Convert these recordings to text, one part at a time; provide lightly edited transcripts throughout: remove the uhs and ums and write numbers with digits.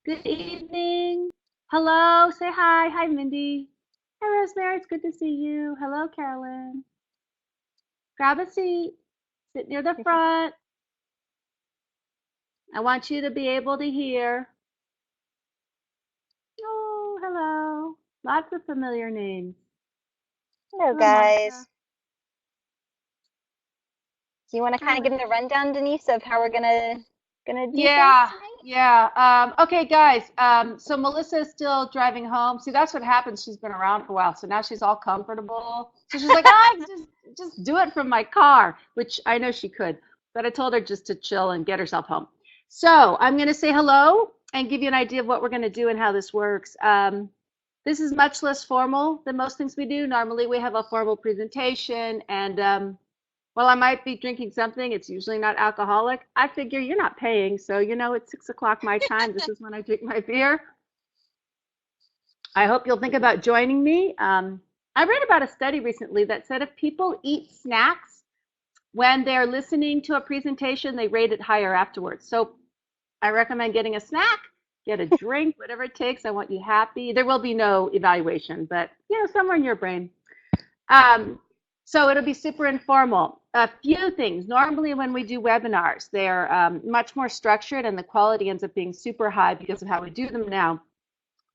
Good evening. Hello. Say hi. Hi, Mindy. Hi, Rosemary. It's good to see you. Hello, Carolyn. Grab a seat. Sit near the front. I want you to be able to hear. Oh, hello. Lots of familiar names. Hello, Hello, Monica. guys. Do you want to kind of Hello. give me a rundown, Denise, of how we're gonna do things Yeah, tonight? yeah. Okay, guys. So Melissa is still driving home. See, that's what happens. She's been around for a while, so now she's all comfortable. So she's like, "Ah, just do it from my car," which I know she could, but I told her just to chill and get herself home. So I'm going to say hello and give you an idea of what we're going to do and how this works. This is much less formal than most things we do. Normally, we have a formal presentation and well, I might be drinking something. It's usually not alcoholic. I figure you're not paying, so it's 6 o'clock my time. This is when I drink my beer. I hope you'll think about joining me. I read about a study recently that said if people eat snacks when they're listening to a presentation, they rate it higher afterwards. So I recommend getting a snack, get a drink, whatever it takes. I want you happy. There will be no evaluation, but somewhere in your brain. Um, so it'll be super informal. A few things. Normally, when we do webinars, they're much more structured and the quality ends up being super high because of how we do them now.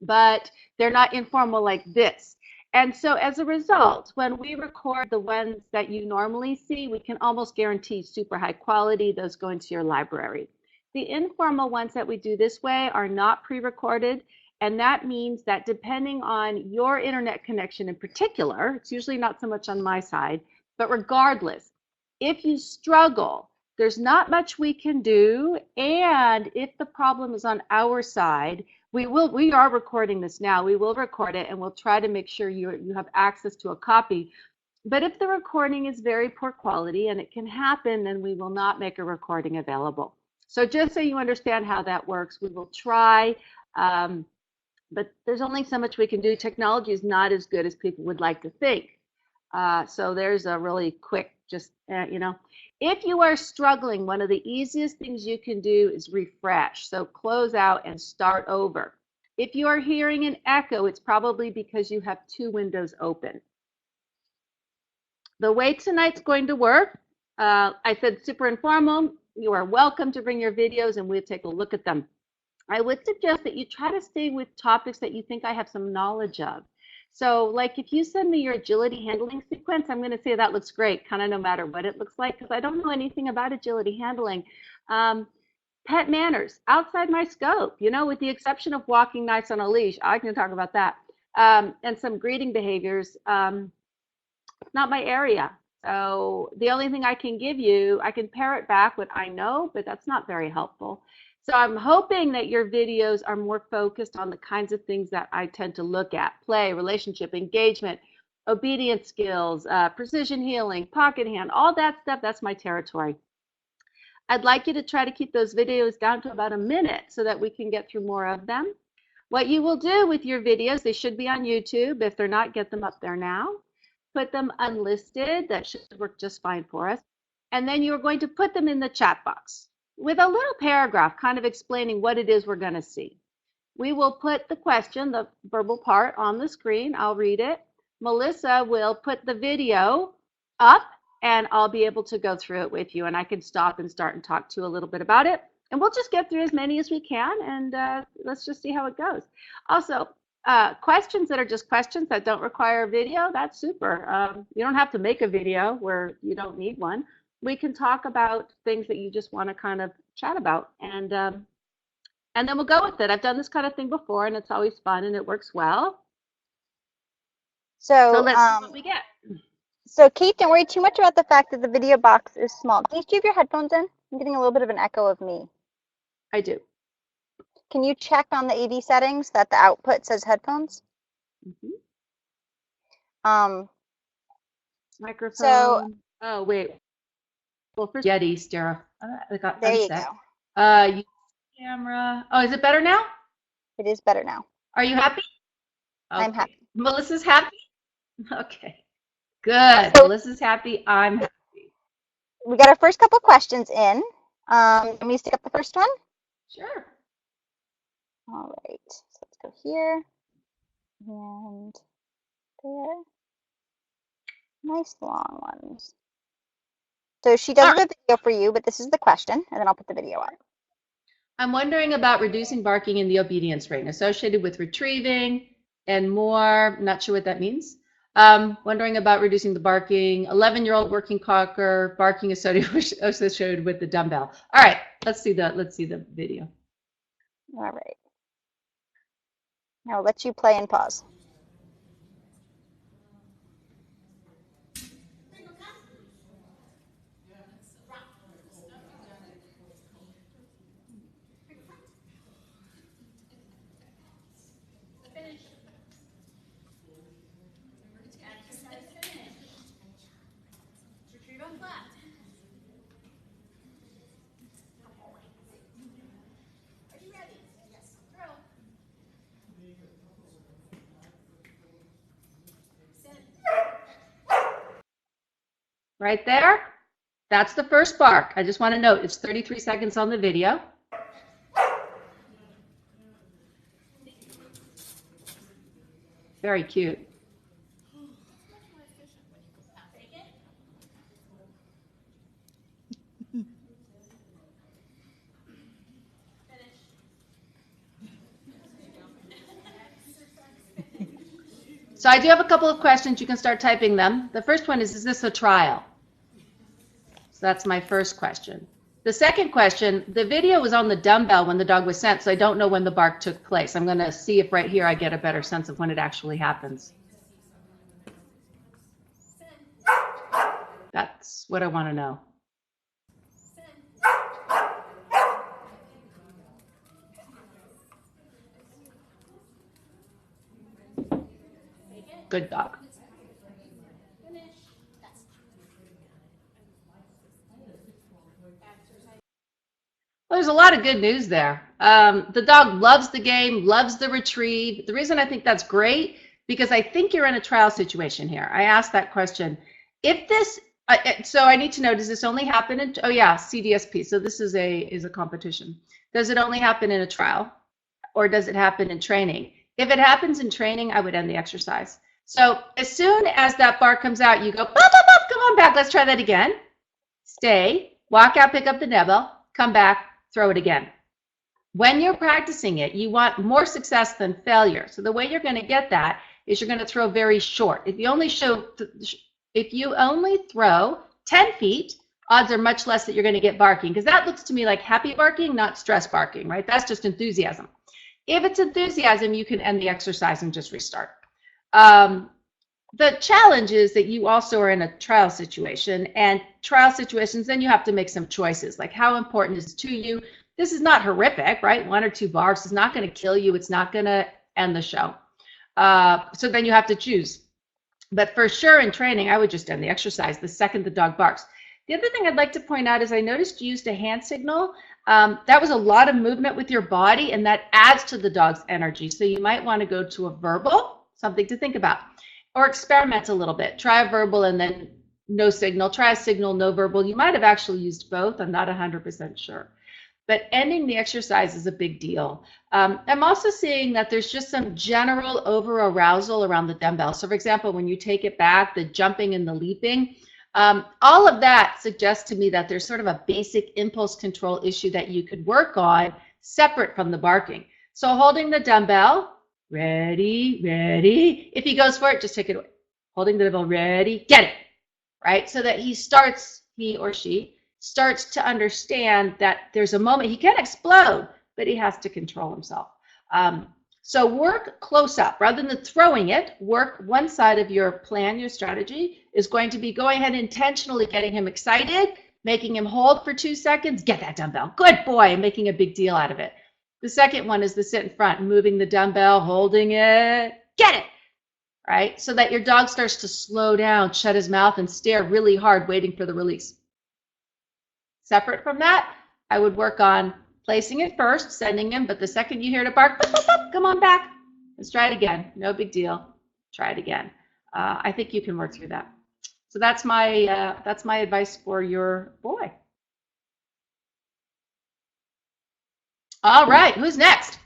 But they're not informal like this. And so as a result, when we record the ones that you normally see, we can almost guarantee super high quality. Those go into your library. The informal ones that we do this way are not pre-recorded. And that means that depending on your internet connection in particular, it's usually not so much on my side, but regardless, if you struggle, there's not much we can do. And if the problem is on our side, we are recording this now. We will record it and we'll try to make sure you have access to a copy. But if the recording is very poor quality, and it can happen, then we will not make a recording available. So just so you understand how that works, we will try. But there's only so much we can do. Technology is not as good as people would like to think. So there's a really quick, if you are struggling, one of the easiest things you can do is refresh. So close out and start over. If you are hearing an echo, it's probably because you have two windows open. The way tonight's going to work, I said super informal. You are welcome to bring your videos and we'll take a look at them. I would suggest that you try to stay with topics that you think I have some knowledge of. So like if you send me your agility handling sequence, I'm going to say that looks great, kind of no matter what it looks like, because I don't know anything about agility handling. Pet manners, outside my scope, with the exception of walking nice on a leash. I can talk about that. And some greeting behaviors, not my area. So the only thing I can give you, I can parrot back what I know, but that's not very helpful. So I'm hoping that your videos are more focused on the kinds of things that I tend to look at: play, relationship, engagement, obedience skills, precision healing, pocket hand, all that stuff. That's my territory. I'd like you to try to keep those videos down to about a minute so that we can get through more of them. What you will do with your videos, they should be on YouTube. If they're not, get them up there now. Put them unlisted. That should work just fine for us. And then you're going to put them in the chat box with a little paragraph kind of explaining what it is we're going to see. We will put the question, the verbal part, on the screen. I'll read it. Melissa will put the video up and I'll be able to go through it with you, and I can stop and start and talk to you a little bit about it. And we'll just get through as many as we can, and let's just see how it goes. Also, questions that are just questions that don't require a video, that's super. You don't have to make a video where you don't need one. We can talk about things that you just want to kind of chat about, and then we'll go with it. I've done this kind of thing before, and it's always fun, and it works well. So So, let's see what we get. so Kate, don't worry too much about the fact that the video box is small. Denise, do you have your headphones in? I'm getting a little bit of an echo of me. I do. Can you check on the AV settings that the output says headphones? Mm-hmm. Um, Microphone. So, Oh, wait. Well, first, Yeti, Stara. I got there you unset. go. Camera. Oh, is it better now? It is better now. Are you happy? Okay. I'm happy. Melissa's happy? Okay. Good. So Melissa's happy. I'm happy. we got our first couple questions in. Let me stick up the first one. Sure. All right, so let's go here and there. Nice long ones. So she does have a video for you, but this is the question, and then I'll put the video on. I'm wondering about reducing barking in the obedience ring associated with retrieving and more, not sure what that means. Wondering about reducing the barking, 11-year-old working cocker, barking associated with the dumbbell. All right, let's see the video. All right. I'll let you play and pause. Right there, that's the first bark. I just want to note it's 33 seconds on the video. Very cute. So I do have a couple of questions. You can start typing them. The first one is this a trial? So that's my first question. The second question, the video was on the dumbbell when the dog was sent, so I don't know when the bark took place. I'm going to see if right here I get a better sense of when it actually happens. That's what I want to know. Good dog. Well, there's a lot of good news there. The dog loves the game, loves the retrieve. The reason I think that's great, because I think you're in a trial situation here. I asked that question. If this, so I need to know, does this only happen in, oh yeah, CDSP. So this is a competition. Does it only happen in a trial, or does it happen in training? If it happens in training, I would end the exercise. So as soon as that bark comes out, you go, bop, bop, bop, come on back, let's try that again. Stay, walk out, pick up the nebel, come back, throw it again. When you're practicing it, you want more success than failure. So the way you're going to get that is you're going to throw very short. If you only throw 10 feet, odds are much less that you're going to get barking, because that looks to me like happy barking, not stress barking, right? That's just enthusiasm. If it's enthusiasm, you can end the exercise and just restart. The challenge is that you also are in a trial situation, and trial situations, then you have to make some choices, like how important is it to you? This is not horrific, right? 1 or 2 barks is not going to kill you. It's not going to end the show. So then you have to choose. But for sure in training, I would just end the exercise the second the dog barks. The other thing I'd like to point out is I noticed you used a hand signal. That was a lot of movement with your body, and that adds to the dog's energy. So you might want to go to a verbal, something to think about. Or experiment a little bit. Try a verbal and then no signal. Try a signal, no verbal. You might have actually used both. I'm not 100% sure. But ending the exercise is a big deal. I'm also seeing that there's just some general over-arousal around the dumbbell. So for example, when you take it back, the jumping and the leaping, all of that suggests to me that there's sort of a basic impulse control issue that you could work on separate from the barking. So holding the dumbbell, ready, ready. If he goes for it, just take it away. Holding the dumbbell, ready, get it, right? So that he or she starts to understand that there's a moment, he can explode, but he has to control himself. So work close up. Rather than throwing it, work one side of your plan, your strategy is going to be going ahead intentionally getting him excited, making him hold for 2 seconds, get that dumbbell, good boy, and making a big deal out of it. The second one is the sit in front, moving the dumbbell, holding it, get it, right? So that your dog starts to slow down, shut his mouth, and stare really hard, waiting for the release. Separate from that, I would work on placing it first, sending him, but the second you hear it bark, boop, boop, boop, come on back. Let's try it again. No big deal. Try it again. I think you can work through that. So that's my advice for your boy. All right, who's next?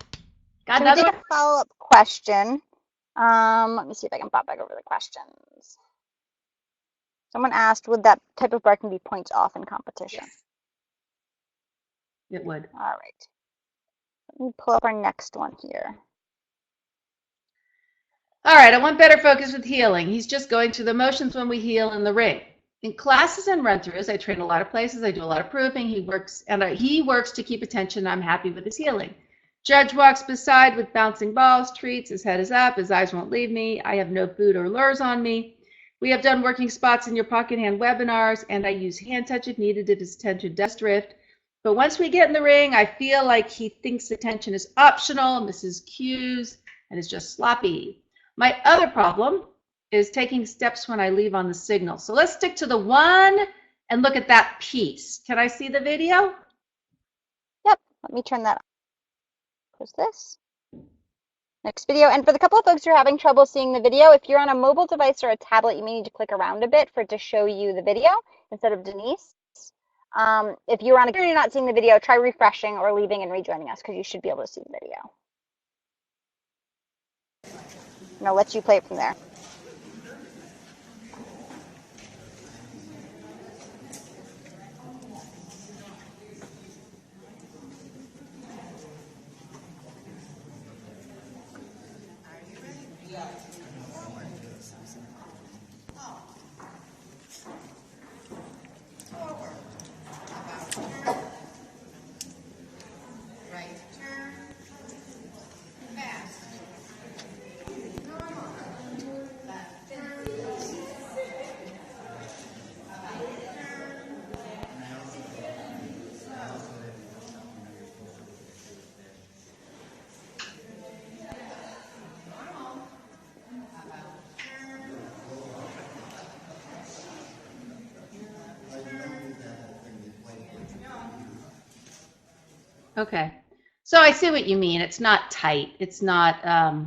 Got So we another did one? a follow-up question. Let me see if I can pop back over the questions. Someone asked, would that type of barking be points off in competition? Yes, it would. All right. Let me pull up our next one here. All right, I want better focus with healing. He's just going through the motions when we heal in the ring. In classes and run-throughs, I train a lot of places. I do a lot of proving. He works to keep attention. I'm happy with his healing. Judge walks beside with bouncing balls, treats. His head is up. His eyes won't leave me. I have no food or lures on me. We have done working spots in your pocket hand webinars, and I use hand touch if needed if his attention does drift. But once we get in the ring, I feel like he thinks attention is optional, misses cues, and is just sloppy. My other problem is taking steps when I leave on the signal. So let's stick to the one and look at that piece. Can I see the video? Yep, let me turn that on. Where's this? Next video. And for the couple of folks who are having trouble seeing the video, if you're on a mobile device or a tablet, you may need to click around a bit for it to show you the video instead of Denise. If you're on a computer and you're not seeing the video, try refreshing or leaving and rejoining us because you should be able to see the video. And I'll let you play it from there. Okay. So I see what you mean. It's not tight. It's not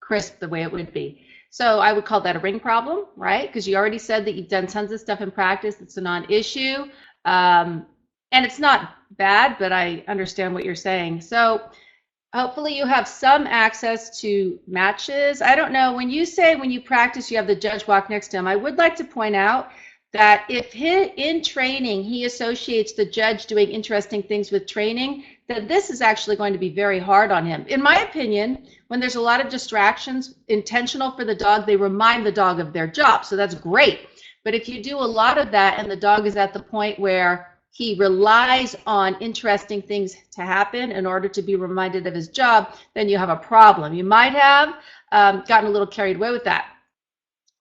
crisp the way it would be. So I would call that a ring problem, right? Because you already said that you've done tons of stuff in practice. It's a non-issue. And it's not bad, but I understand what you're saying. So hopefully you have some access to matches. I don't know. When you say when you practice, you have the judge walk next to him, I would like to point out that if in training he associates the judge doing interesting things with training, then this is actually going to be very hard on him. In my opinion, when there's a lot of distractions intentional for the dog, they remind the dog of their job. So that's great. But if you do a lot of that and the dog is at the point where he relies on interesting things to happen in order to be reminded of his job, then you have a problem. You might have gotten a little carried away with that.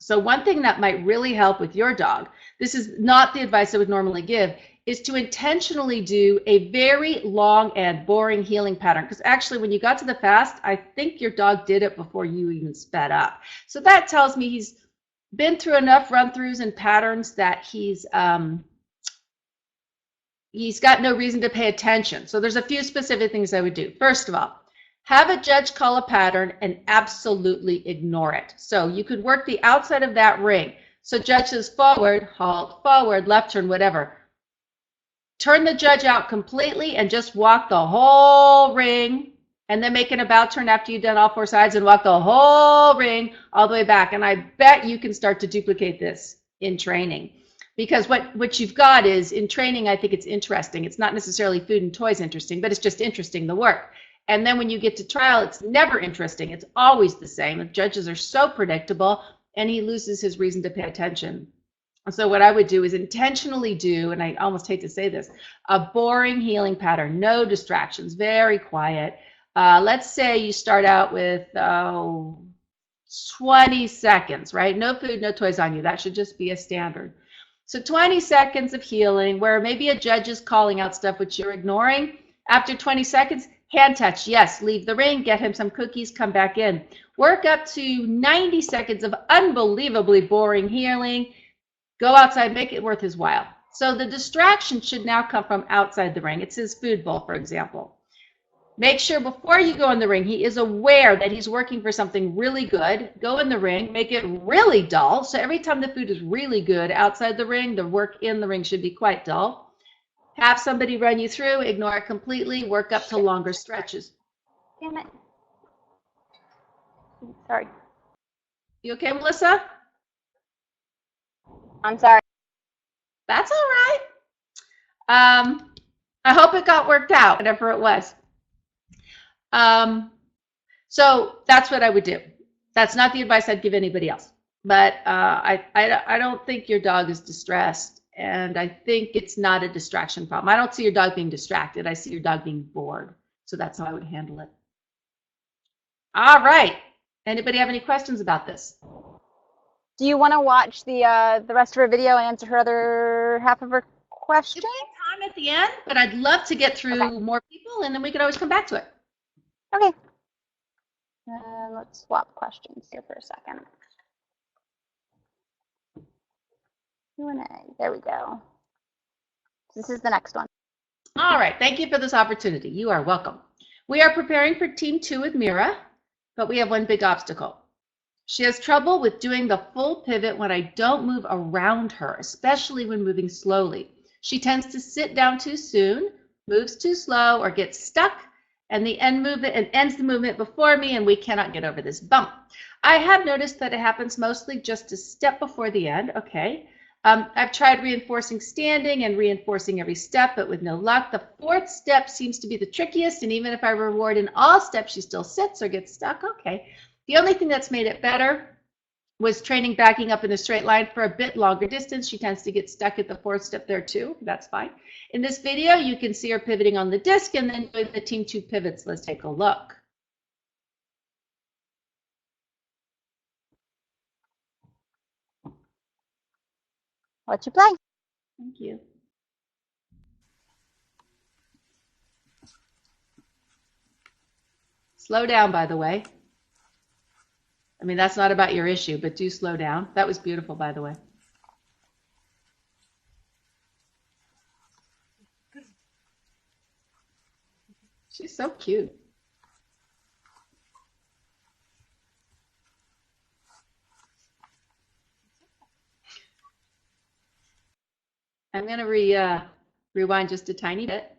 So one thing that might really help with your dog, this is not the advice I would normally give, is to intentionally do a very long and boring healing pattern. Because actually, when you got to the fast, I think your dog did it before you even sped up. So that tells me he's been through enough run-throughs and patterns that he's got no reason to pay attention. So there's a few specific things I would do. First of all, have a judge call a pattern and absolutely ignore it. So you could work the outside of that ring. So judge says forward, halt, forward, left turn, whatever. Turn the judge out completely and just walk the whole ring, and then make an about turn after you've done all four sides and walk the whole ring all the way back. And I bet you can start to duplicate this in training. Because what you've got is, in training, I think it's interesting. It's not necessarily food and toys interesting, but it's just interesting, the work. And then when you get to trial, it's never interesting. It's always the same. The judges are so predictable, and he loses his reason to pay attention. So what I would do is intentionally do, and I almost hate to say this, a boring healing pattern, no distractions, very quiet. Let's say you start out with 20 seconds, right? No food, no toys on you. That should just be a standard. So 20 seconds of healing where maybe a judge is calling out stuff which you're ignoring. After 20 seconds, hand touch, yes, leave the ring, get him some cookies, come back in. Work up to 90 seconds of unbelievably boring healing. Go outside, make it worth his while. So the distraction should now come from outside the ring. It's his food bowl, for example. Make sure before you go in the ring, he is aware that he's working for something really good. Go in the ring, make it really dull. So every time the food is really good outside the ring, the work in the ring should be quite dull. Have somebody run you through, ignore it completely, work up to longer stretches. Damn it. Sorry. You okay, Melissa? I'm sorry. That's all right. I hope it got worked out, whatever it was. So that's what I would do. That's not the advice I'd give anybody else. But I don't think your dog is distressed, and I think it's not a distraction problem. I don't see your dog being distracted. I see your dog being bored. So that's how I would handle it. All right. Anybody have any questions about this? Do you want to watch the rest of her video and answer her other half of her question? If we have time at the end, but I'd love to get through more people, and then we could always come back to it. Okay. Let's swap questions here for a second. Q&A. There we go. This is the next one. All right. Thank you for this opportunity. You are welcome. We are preparing for Team 2 with Mira, but we have one big obstacle. She has trouble with doing the full pivot when I don't move around her, especially when moving slowly. She tends to sit down too soon, moves too slow, or gets stuck, and ends the movement before me, and we cannot get over this bump. I have noticed that it happens mostly just a step before the end. Okay. I've tried reinforcing standing and reinforcing every step, but with no luck. The fourth step seems to be the trickiest, and even if I reward in all steps, she still sits or gets stuck. Okay. The only thing that's made it better was training backing up in a straight line for a bit longer distance. She tends to get stuck at the fourth step there too. That's fine. In this video, you can see her pivoting on the disc and then doing the Team 2 pivots. Let's take a look. Let you play. Thank you. Slow down, by the way. I mean, that's not about your issue, but do slow down. That was beautiful, by the way. She's so cute. I'm going to rewind just a tiny bit.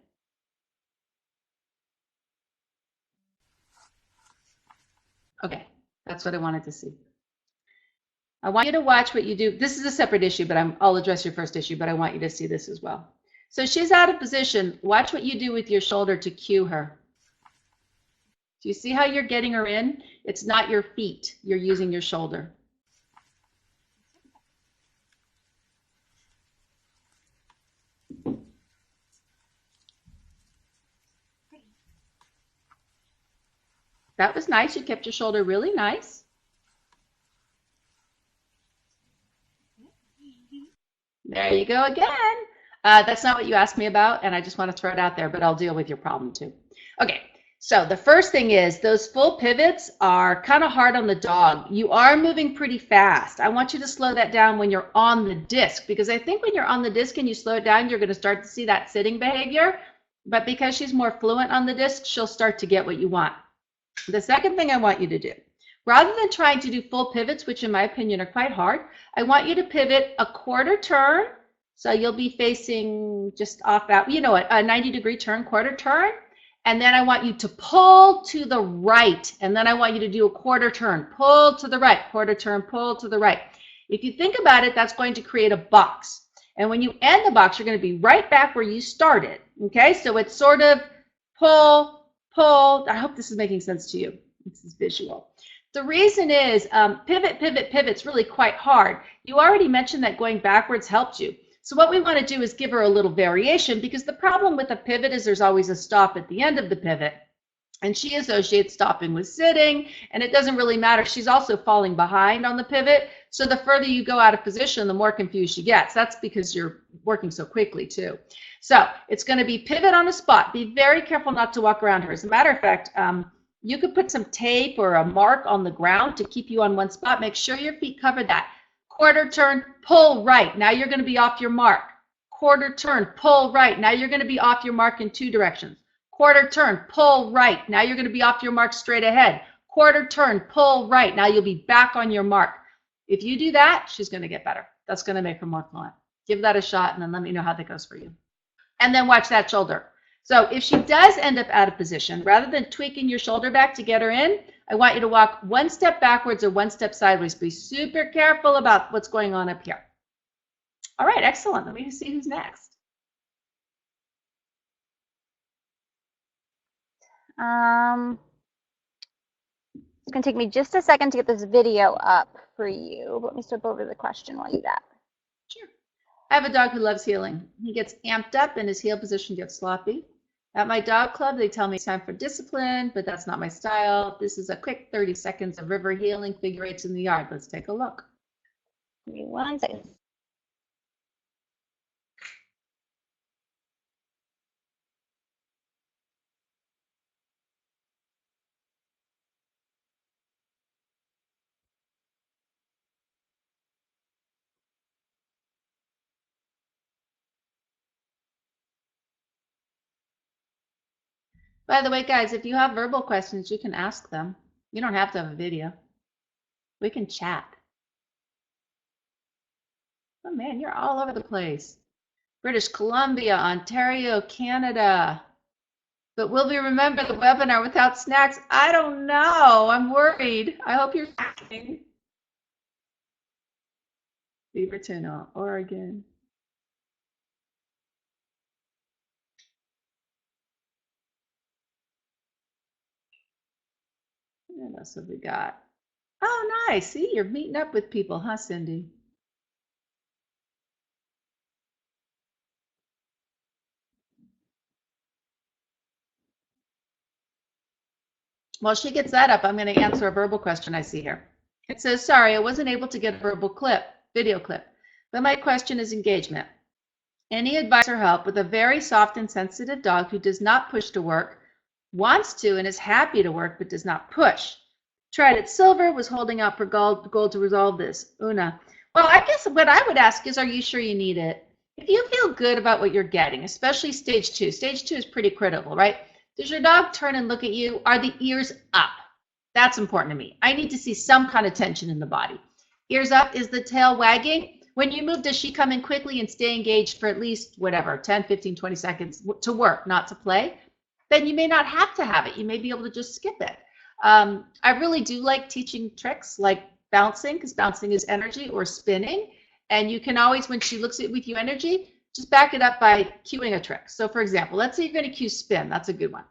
Okay, that's what I wanted to see. I want you to watch what you do. This is a separate issue, but I'll address your first issue, but I want you to see this as well. So she's out of position. Watch what you do with your shoulder to cue her. Do you see how you're getting her in? It's not your feet. You're using your shoulder. That was nice. You kept your shoulder really nice. There you go again. That's not what you asked me about, and I just want to throw it out there, but I'll deal with your problem too. Okay, so the first thing is those full pivots are kind of hard on the dog. You are moving pretty fast. I want you to slow that down when you're on the disc, because I think when you're on the disc and you slow it down, you're going to start to see that sitting behavior. But because she's more fluent on the disc, she'll start to get what you want. The second thing I want you to do, rather than trying to do full pivots, which in my opinion are quite hard, I want you to pivot a quarter turn. So you'll be facing just off that, you know, a 90-degree turn, quarter turn. And then I want you to pull to the right. And then I want you to do a quarter turn, pull to the right, quarter turn, pull to the right. If you think about it, that's going to create a box. And when you end the box, you're going to be right back where you started. Okay, so it's sort of pull, pull. I hope this is making sense to you. This is visual. The reason is pivot, pivot, pivot's really quite hard. You already mentioned that going backwards helped you. So what we want to do is give her a little variation, because the problem with a pivot is there's always a stop at the end of the pivot. And she associates stopping with sitting, and it doesn't really matter. She's also falling behind on the pivot. So the further you go out of position, the more confused she gets. That's because you're working so quickly too. So it's going to be pivot on a spot. Be very careful not to walk around her. As a matter of fact, you could put some tape or a mark on the ground to keep you on one spot. Make sure your feet cover that. Quarter turn, pull right. Now you're going to be off your mark. Quarter turn, pull right. Now you're going to be off your mark in two directions. Quarter turn, pull right. Now you're going to be off your mark straight ahead. Quarter turn, pull right. Now you'll be back on your mark. If you do that, she's going to get better. That's going to make her more fluent. Give that a shot, and then let me know how that goes for you. And then watch that shoulder. So if she does end up out of position, rather than tweaking your shoulder back to get her in, I want you to walk one step backwards or one step sideways. Be super careful about what's going on up here. All right, excellent. Let me see who's next. It's going to take me just a second to get this video up for you. Let me step over the question while you do that. Sure. I have a dog who loves heeling. He gets amped up and his heel position gets sloppy. At my dog club, they tell me it's time for discipline, but that's not my style. This is a quick 30 seconds of river heeling figure eights in the yard. Let's take a look. Give me 1 second. By the way, guys, if you have verbal questions, you can ask them. You don't have to have a video. We can chat. Oh man, you're all over the place. British Columbia, Ontario, Canada. But will we remember the webinar without snacks? I don't know. I'm worried. I hope you're snacking. Beaverton, Oregon. What else have we got? Oh, nice. See, you're meeting up with people, huh, Cindy? While she gets that up, I'm going to answer a verbal question I see here. It says, sorry, I wasn't able to get a video clip, but my question is engagement. Any advice or help with a very soft and sensitive dog who does not push to work, wants to and is happy to work, but does not push? Tried at silver, was holding out for gold to resolve this. Una. Well, I guess what I would ask is, are you sure you need it? If you feel good about what you're getting, especially stage 2. Stage 2 is pretty critical, right? Does your dog turn and look at you? Are the ears up? That's important to me. I need to see some kind of tension in the body. Ears up, is the tail wagging? When you move, does she come in quickly and stay engaged for at least, whatever, 10, 15, 20 seconds to work, not to play? Then you may not have to have it. You may be able to just skip it. I really do like teaching tricks like bouncing, because bouncing is energy, or spinning. And you can always, when she looks at with you energy, just back it up by cueing a trick. So for example, let's say you're going to cue spin. That's a good one.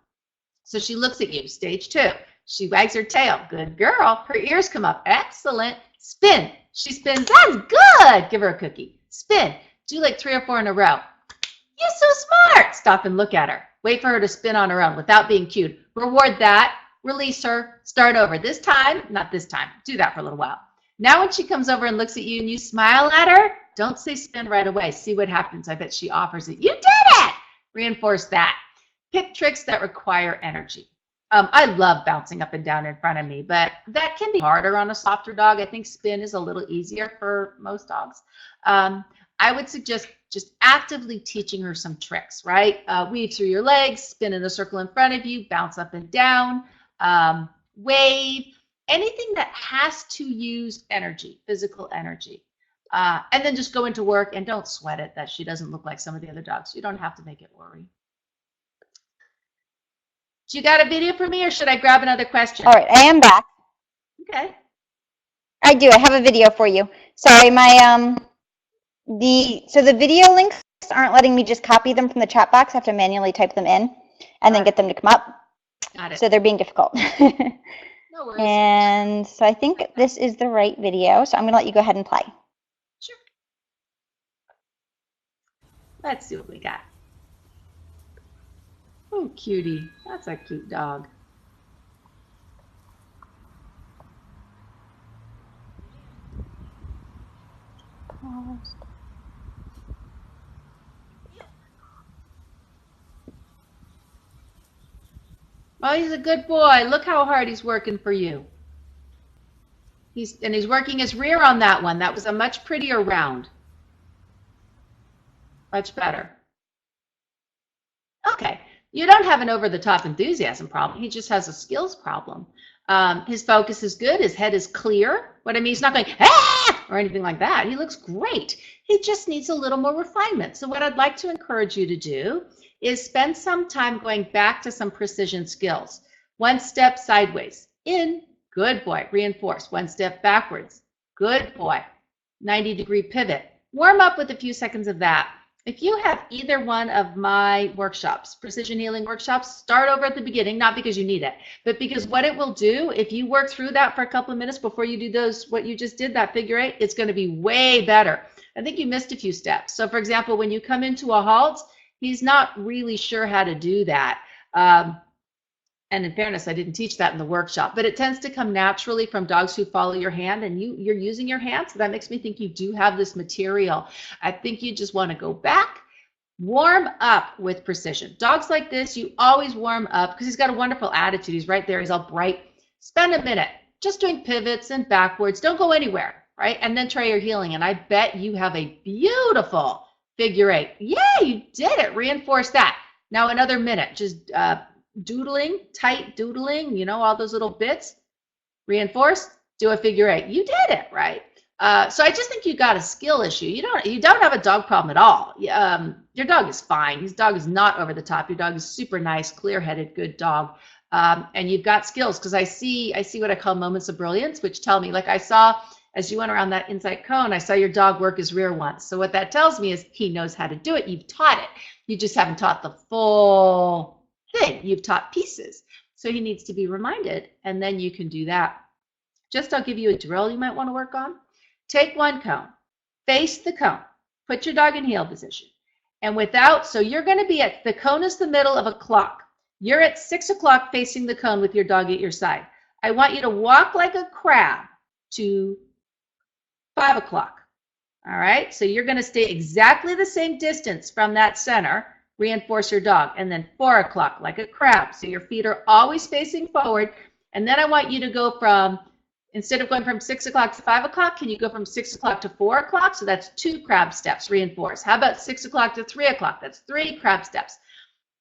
So she looks at you, stage 2. She wags her tail. Good girl. Her ears come up. Excellent. Spin. She spins. That's good. Give her a cookie. Spin. Do like 3 or 4 in a row. You're so smart. Stop and look at her. Wait for her to spin on her own without being cued. Reward that. Release her. Start over. This time, not this time. Do that for a little while. Now when she comes over and looks at you and you smile at her, don't say spin right away. See what happens. I bet she offers it. You did it. Reinforce that. Pick tricks that require energy. I love bouncing up and down in front of me, but that can be harder on a softer dog. I think spin is a little easier for most dogs. I would suggest just actively teaching her some tricks, right? Weave through your legs, spin in a circle in front of you, bounce up and down, wave, anything that has to use energy, physical energy. And then just go into work and don't sweat it that she doesn't look like some of the other dogs. You don't have to make it worry. Do you got a video for me, or should I grab another question? All right, I am back. Okay. I do. I have a video for you. Sorry, my the video links aren't letting me just copy them from the chat box. I have to manually type them in and then get them to come up. Got it. So they're being difficult. No worries. And so I think this is the right video. So I'm going to let you go ahead and play. Sure. Let's see what we got. Oh, cutie. That's a cute dog. Paused. Oh, he's a good boy. Look how hard he's working for you. He's working his rear on that one. That was a much prettier round. Much better. Okay. You don't have an over-the-top enthusiasm problem. He just has a skills problem. His focus is good. His head is clear. What I mean, he's not going, ah! Or anything like that. He looks great. He just needs a little more refinement. So what I'd like to encourage you to do is spend some time going back to some precision skills. 1 step sideways, in, good boy, reinforce, 1 step backwards, good boy, 90-degree pivot. Warm up with a few seconds of that. If you have either one of my workshops, precision healing workshops, start over at the beginning, not because you need it, but because what it will do, if you work through that for a couple of minutes before you do those, what you just did, that figure 8, it's going to be way better. I think you missed a few steps. So for example, when you come into a halt, he's not really sure how to do that. And in fairness, I didn't teach that in the workshop, but it tends to come naturally from dogs who follow your hand, and you're using your hand. So that makes me think you do have this material. I think you just want to go back, warm up with precision. Dogs like this, you always warm up because he's got a wonderful attitude. He's right there. He's all bright. Spend a minute just doing pivots and backwards. Don't go anywhere, right? And then try your healing. And I bet you have a beautiful figure 8. Yeah, you did it. Reinforce that. Now another minute, just doodling, tight doodling, you know, all those little bits. Reinforce, do a figure 8. You did it, right? So I just think you got a skill issue. You don't have a dog problem at all. Your dog is fine. His dog is not over the top. Your dog is super nice, clear-headed, good dog. And you've got skills, because I see what I call moments of brilliance, which tell me, like I saw as you went around that insight cone, I saw your dog work his rear once. So what that tells me is he knows how to do it. You've taught it. You just haven't taught the full thing. You've taught pieces. So he needs to be reminded, and then you can do that. Just I'll give you a drill you might want to work on. Take 1 cone, face the cone, put your dog in heel position. And so you're going to be the cone is the middle of a clock. You're at 6 o'clock facing the cone with your dog at your side. I want you to walk like a crab to 5 o'clock. All right, so you're going to stay exactly the same distance from that center. Reinforce your dog. And then 4 o'clock like a crab. So your feet are always facing forward. And then I want you to go from, instead of going from 6 o'clock to 5 o'clock, can you go from 6 o'clock to 4 o'clock? So that's 2 crab steps, reinforce. How about 6 o'clock to 3 o'clock? That's 3 crab steps.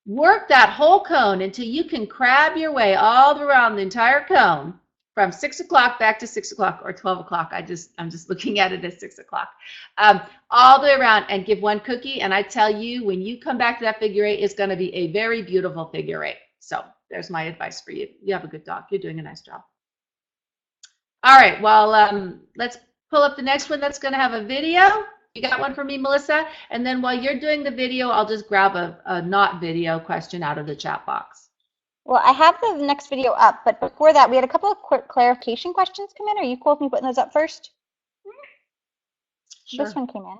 Work that whole cone until you can crab your way all around the entire cone from 6 o'clock back to 6 o'clock or 12 o'clock. I'm just looking at it as 6 o'clock. All the way around, and give 1 cookie. And I tell you, when you come back to that figure 8, it's going to be a very beautiful figure 8. So there's my advice for you. You have a good dog. You're doing a nice job. All right, well, let's pull up the next one that's going to have a video. You got one for me, Melissa? And then while you're doing the video, I'll just grab a not video question out of the chat box. Well, I have the next video up, but before that, we had a couple of quick clarification questions come in. Are you cool with me putting those up first? Sure. This one came in.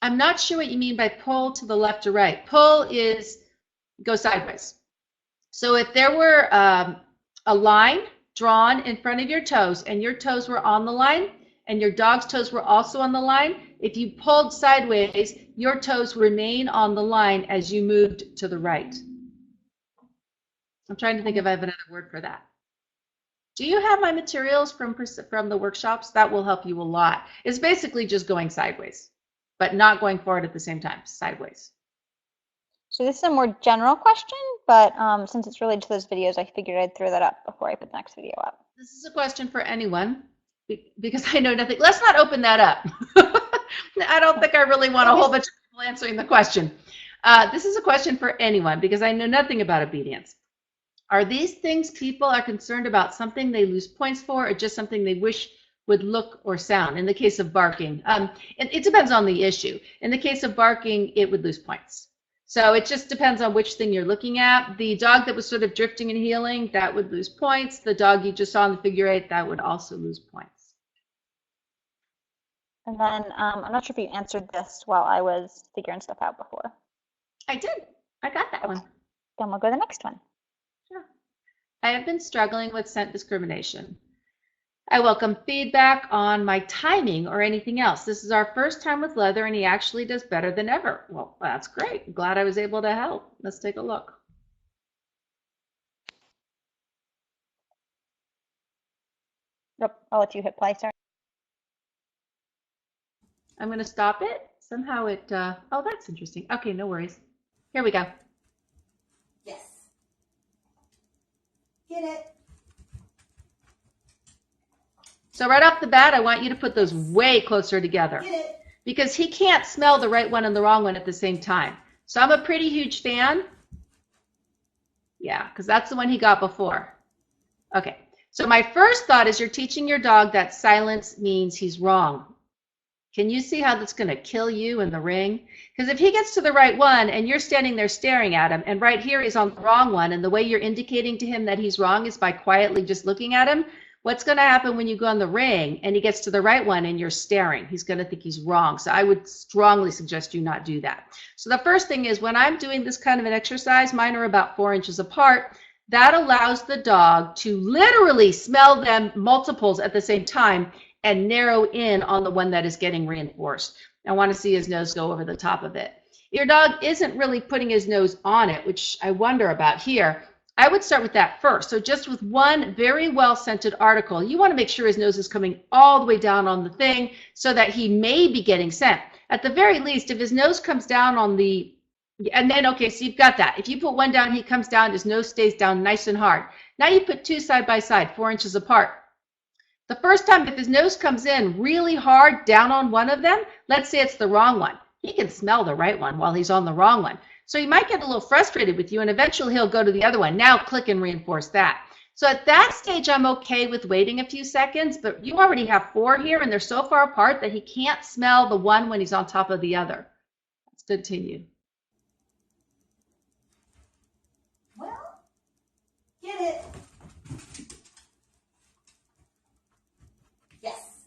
I'm not sure what you mean by pull to the left or right. Pull is go sideways. So if there were a line drawn in front of your toes and your toes were on the line and your dog's toes were also on the line, if you pulled sideways, your toes remain on the line as you moved to the right. I'm trying to think if I have another word for that. Do you have my materials from the workshops? That will help you a lot. It's basically just going sideways, but not going forward at the same time, sideways. So this is a more general question, but since it's related to those videos, I figured I'd throw that up before I put the next video up. This is a question for anyone, because I know nothing. Let's not open that up. I don't think I really want a whole bunch of people answering the question. This is a question for anyone, because I know nothing about obedience. Are these things people are concerned about, something they lose points for, or just something they wish would look or sound? In the case of barking, it depends on the issue. In the case of barking, it would lose points. So it just depends on which thing you're looking at. The dog that was sort of drifting and healing, that would lose points. The dog you just saw in the figure 8, that would also lose points. And then I'm not sure if you answered this while I was figuring stuff out before. I did. I got that one. Then we'll go to the next one. Sure. I have been struggling with scent discrimination. I welcome feedback on my timing or anything else. This is our first time with Leather, and he actually does better than ever. Well, that's great. I'm glad I was able to help. Let's take a look. Yep, I'll let you hit play, sorry. I'm going to stop it. Somehow it, oh, that's interesting. Okay, no worries. Here we go. Yes. Get it. So right off the bat, I want you to put those way closer together, Get it. because he can't smell the right one and the wrong one at the same time. So I'm a pretty huge fan. Yeah, because that's the one he got before. Okay, so my first thought is you're teaching your dog that silence means he's wrong. Can you see how that's going to kill you in the ring? Because if he gets to the right one and you're standing there staring at him, and right here he's on the wrong one, and the way you're indicating to him that he's wrong is by quietly just looking at him, what's going to happen when you go in the ring and he gets to the right one and you're staring? He's going to think he's wrong. So I would strongly suggest you not do that. So the first thing is when I'm doing this kind of an exercise, mine are about 4 inches apart. That allows the dog to literally smell them multiples at the same time and narrow in on the one that is getting reinforced. I want to see his nose go over the top of it. Your dog isn't really putting his nose on it, which I wonder about here. I would start with that first. So just with one very well-scented article, you want to make sure his nose is coming all the way down on the thing so that he may be getting scent. At the very least, if his nose comes down on the, and then, okay, so you've got that. If you put one down, he comes down, his nose stays down nice and hard. Now you put two side by side, 4 inches apart. The first time, if his nose comes in really hard down on one of them, let's say it's the wrong one, he can smell the right one while he's on the wrong one. So he might get a little frustrated with you, and eventually he'll go to the other one. Now click and reinforce that. So at that stage, I'm okay with waiting a few seconds, but you already have 4 here, and they're so far apart that he can't smell the one when he's on top of the other. Let's continue. Well, get it. Yes.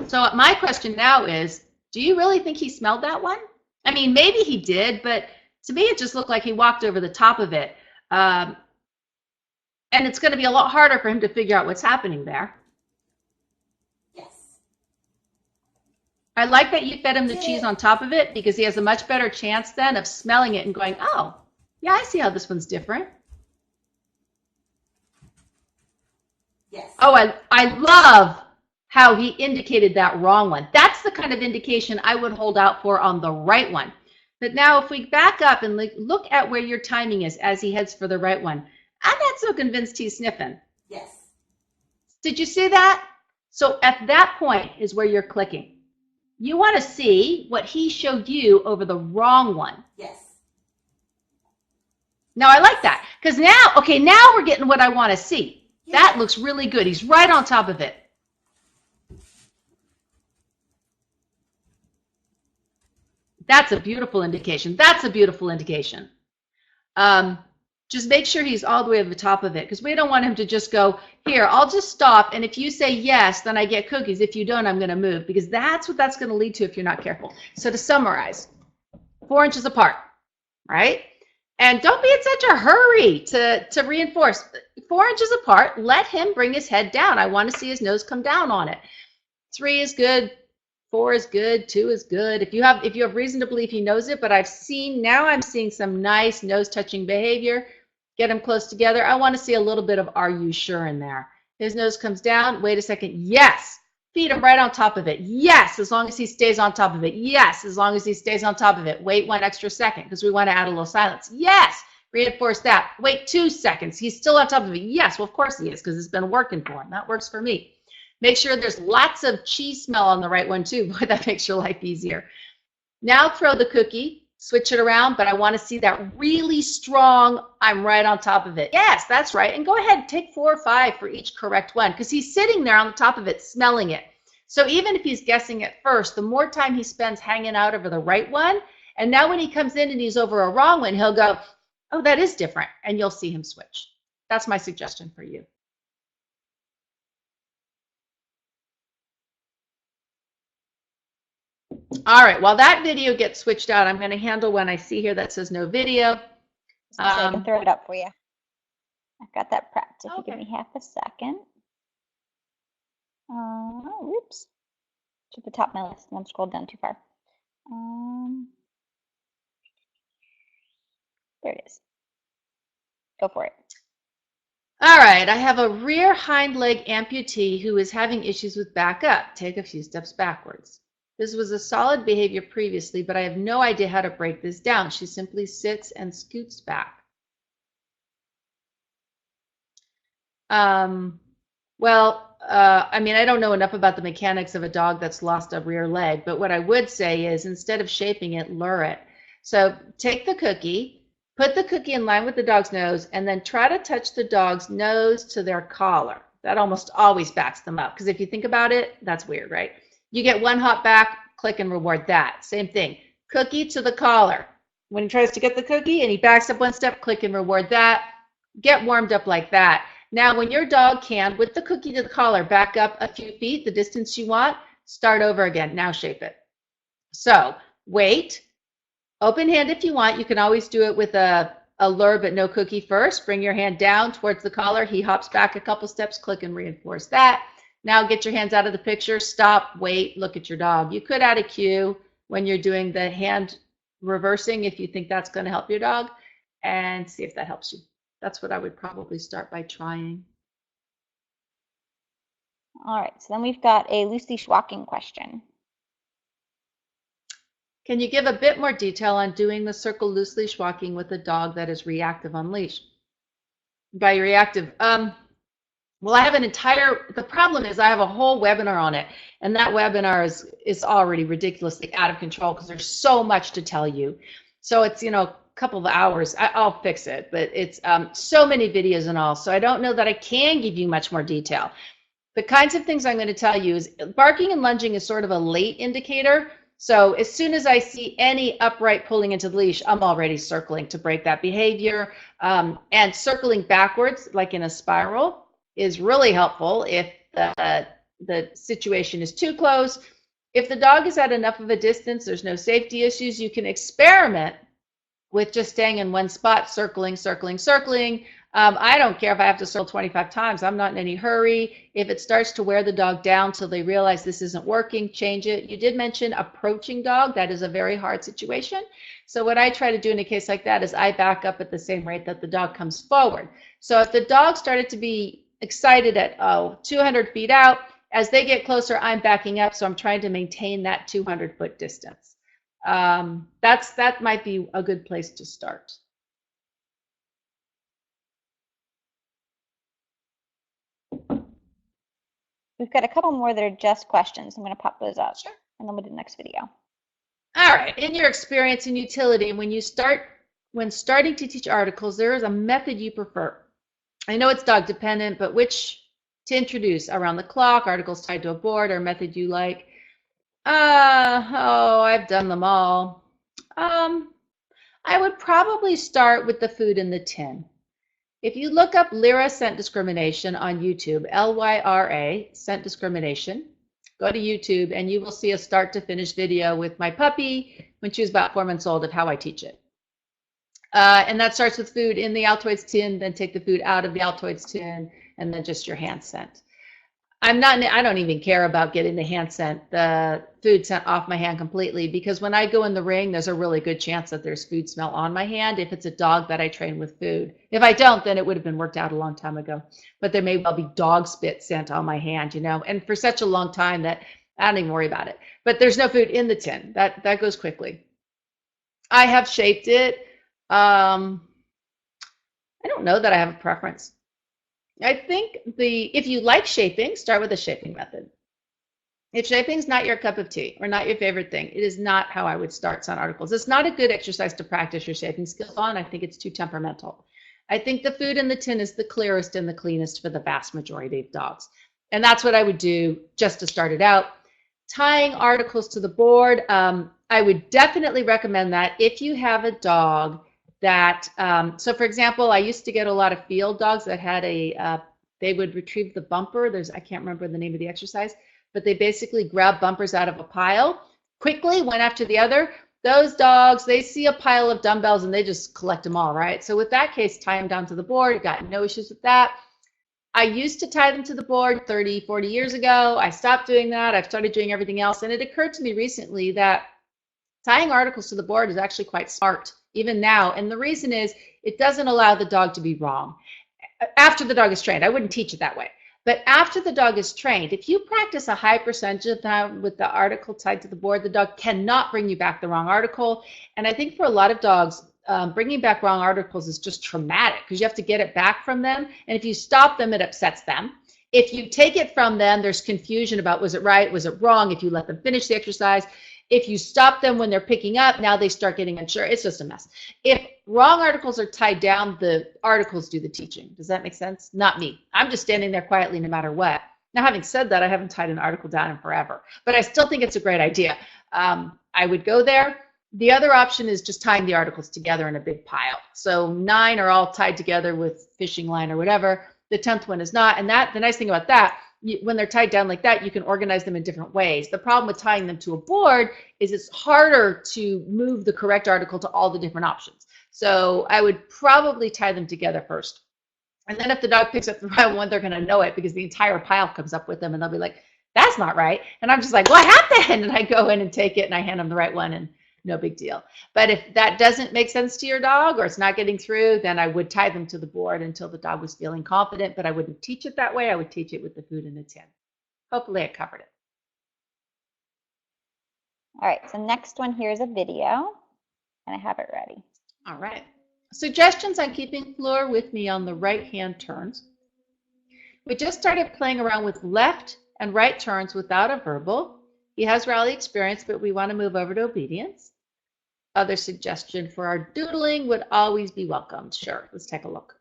So my question now is, do you really think he smelled that one? I mean, maybe he did, but to me, it just looked like he walked over the top of it. And it's going to be a lot harder for him to figure out what's happening there. Yes. I like that you fed him the cheese on top of it because he has a much better chance then of smelling it and going, oh, yeah, I see how this one's different. Yes. Oh, I love how he indicated that wrong one. That's the kind of indication I would hold out for on the right one. But now if we back up and look at where your timing is as he heads for the right one, I'm not so convinced he's sniffing. Yes. Did you see that? So at that point is where you're clicking. You want to see what he showed you over the wrong one. Yes. Now I like that because now, okay, now we're getting what I want to see. Yes. That looks really good. He's right on top of it. That's a beautiful indication. That's a beautiful indication. Just make sure he's all the way to the top of it because we don't want him to just go, here, I'll just stop. And if you say yes, then I get cookies. If you don't, I'm going to move because that's what that's going to lead to if you're not careful. So to summarize, 4 inches apart, right? And don't be in such a hurry to reinforce. 4 inches apart, let him bring his head down. I want to see his nose come down on it. 3 is good. 4 is good, 2 is good. If you have reason to believe he knows it, but I'm seeing some nice nose touching behavior. Get them close together. I want to see a little bit of are you sure in there. His nose comes down. Wait a second. Yes. Feed him right on top of it. Yes, as long as he stays on top of it. Yes, as long as he stays on top of it. Wait 1 extra second because we want to add a little silence. Yes. Reinforce that. Wait 2 seconds. He's still on top of it. Yes, well, of course he is because it's been working for him. That works for me. Make sure there's lots of cheese smell on the right one too. Boy, that makes your life easier. Now throw the cookie, switch it around, but I want to see that really strong, I'm right on top of it. Yes, that's right. And go ahead, take 4 or 5 for each correct one because he's sitting there on the top of it, smelling it. So even if he's guessing at first, the more time he spends hanging out over the right one, and now when he comes in and he's over a wrong one, he'll go, oh, that is different, and you'll see him switch. That's my suggestion for you. All right, while that video gets switched out, I'm going to handle one I see here that says no video. So I can throw it up for you. I've got that prepped. If you Okay. give me half a second. Oops. To the top of my list, and I'm scrolled down too far. There it is. Go for it. All right, I have a rear hind leg amputee who is having issues with back up. Take a few steps backwards. This was a solid behavior previously, but I have no idea how to break this down. She simply sits and scoots back. I mean, I don't know enough about the mechanics of a dog that's lost a rear leg, but what I would say is instead of shaping it, lure it. So take the cookie, Put the cookie in line with the dog's nose and then try to touch the dog's nose to their collar. That almost always backs them up, because if you think about it, that's weird, right? You get one hop back, click and reward that. Same thing. Cookie to the collar. When he tries to get the cookie and he backs up one step, click and reward that. Get warmed up like that. Now, when your dog can, with the cookie to the collar, back up a few feet, the distance you want, start over again. Now shape it. So wait, open hand if you want. You can always do it with a lure but no cookie first. Bring your hand down towards the collar. He hops back a couple steps, click and reinforce that. Now get your hands out of the picture. Stop, wait, look at your dog. You could add a cue when you're doing the hand reversing if you think that's going to help your dog, and see if that helps you. That's what I would probably start by trying. All right, so then we've got a loose leash walking question. Can you give a bit more detail on doing the circle loose leash walking with a dog that is reactive on leash? By reactive, well, I have the problem is I have a whole webinar on it, and that webinar is already ridiculously out of control because there's so much to tell you. So it's, a couple of hours. I'll fix it, but it's so many videos and all. So I don't know that I can give you much more detail. The kinds of things I'm going to tell you is barking and lunging is sort of a late indicator. So as soon as I see any upright pulling into the leash, I'm already circling to break that behavior. And circling backwards, like in a spiral, is really helpful if the situation is too close. If the dog is at enough of a distance, there's no safety issues, you can experiment with just staying in one spot, circling, circling, circling. I don't care if I have to circle 25 times. I'm not in any hurry. If it starts to wear the dog down till they realize this isn't working, change it. You did mention approaching dog. That is a very hard situation. So what I try to do in a case like that is I back up at the same rate that the dog comes forward. So if the dog started to be excited at 200 feet out, as they get closer, I'm backing up. So I'm trying to maintain that 200-foot distance. That might be a good place to start. We've got a couple more that are just questions. I'm going to pop those up. Sure. And then we'll do the next video. All right. In your experience and utility, when starting to teach articles, there is a method you prefer. I know it's dog dependent, but which to introduce? Around the clock, articles tied to a board, or method you like? I've done them all. I would probably start with the food in the tin. If you look up Lyra Scent Discrimination on YouTube, Lyra Scent Discrimination, go to YouTube and you will see a start to finish video with my puppy when she was about 4 months old of how I teach it. And that starts with food in the Altoids tin, then take the food out of the Altoids tin, and then just your hand scent. I don't even care about getting the food scent off my hand completely, because when I go in the ring, there's a really good chance that there's food smell on my hand if it's a dog that I train with food. If I don't, then it would have been worked out a long time ago. But there may well be dog spit scent on my hand, and for such a long time that I don't even worry about it. But there's no food in the tin. That goes quickly. I have shaped it. I don't know that I have a preference. I think if you like shaping, start with a shaping method. If shaping is not your cup of tea or not your favorite thing, it is not how I would start Scent articles. It's not a good exercise to practice your shaping skills on. I think it's too temperamental. I think the food in the tin is the clearest and the cleanest for the vast majority of dogs. And that's what I would do just to start it out. Tying articles to the board, I would definitely recommend that if you have a dog that, so for example, I used to get a lot of field dogs that had they would retrieve the bumper. I can't remember the name of the exercise, but they basically grab bumpers out of a pile quickly, one after the other. Those dogs, they see a pile of dumbbells and they just collect them all, right? So with that case, tie them down to the board. Got no issues with that. I used to tie them to the board 30, 40 years ago. I stopped doing that. I've started doing everything else. And it occurred to me recently that tying articles to the board is actually quite smart, even now. And the reason is it doesn't allow the dog to be wrong. After the dog is trained, I wouldn't teach it that way. But after the dog is trained, if you practice a high percentage of time with the article tied to the board, the dog cannot bring you back the wrong article. And I think for a lot of dogs, bringing back wrong articles is just traumatic because you have to get it back from them. And if you stop them, it upsets them. If you take it from them, there's confusion about was it right, was it wrong, if you let them finish the exercise. If you stop them when they're picking up, now they start getting unsure. It's just a mess. If wrong articles are tied down, the articles do the teaching. Does that make sense? Not me. I'm just standing there quietly no matter what. Now, having said that, I haven't tied an article down in forever, but I still think it's a great idea. I would go there. The other option is just tying the articles together in a big pile. So 9 are all tied together with fishing line or whatever. The 10th one is not. And the nice thing about that, when they're tied down like that, you can organize them in different ways. The problem with tying them to a board is it's harder to move the correct article to all the different options. So I would probably tie them together first. And then if the dog picks up the right one, they're going to know it because the entire pile comes up with them and they'll be like, that's not right. And I'm just like, what happened? And I go in and take it and I hand them the right one and no big deal. But if that doesn't make sense to your dog or it's not getting through, then I would tie them to the board until the dog was feeling confident, but I wouldn't teach it that way. I would teach it with the food in the tin. Hopefully I covered it. All right, so next one here is a video, and I have it ready. All right. Suggestions on keeping Fleur with me on the right hand turns. We just started playing around with left and right turns without a verbal. He has rally experience, but we want to move over to obedience. Other suggestion for our doodling would always be welcomed. Sure, let's take a look.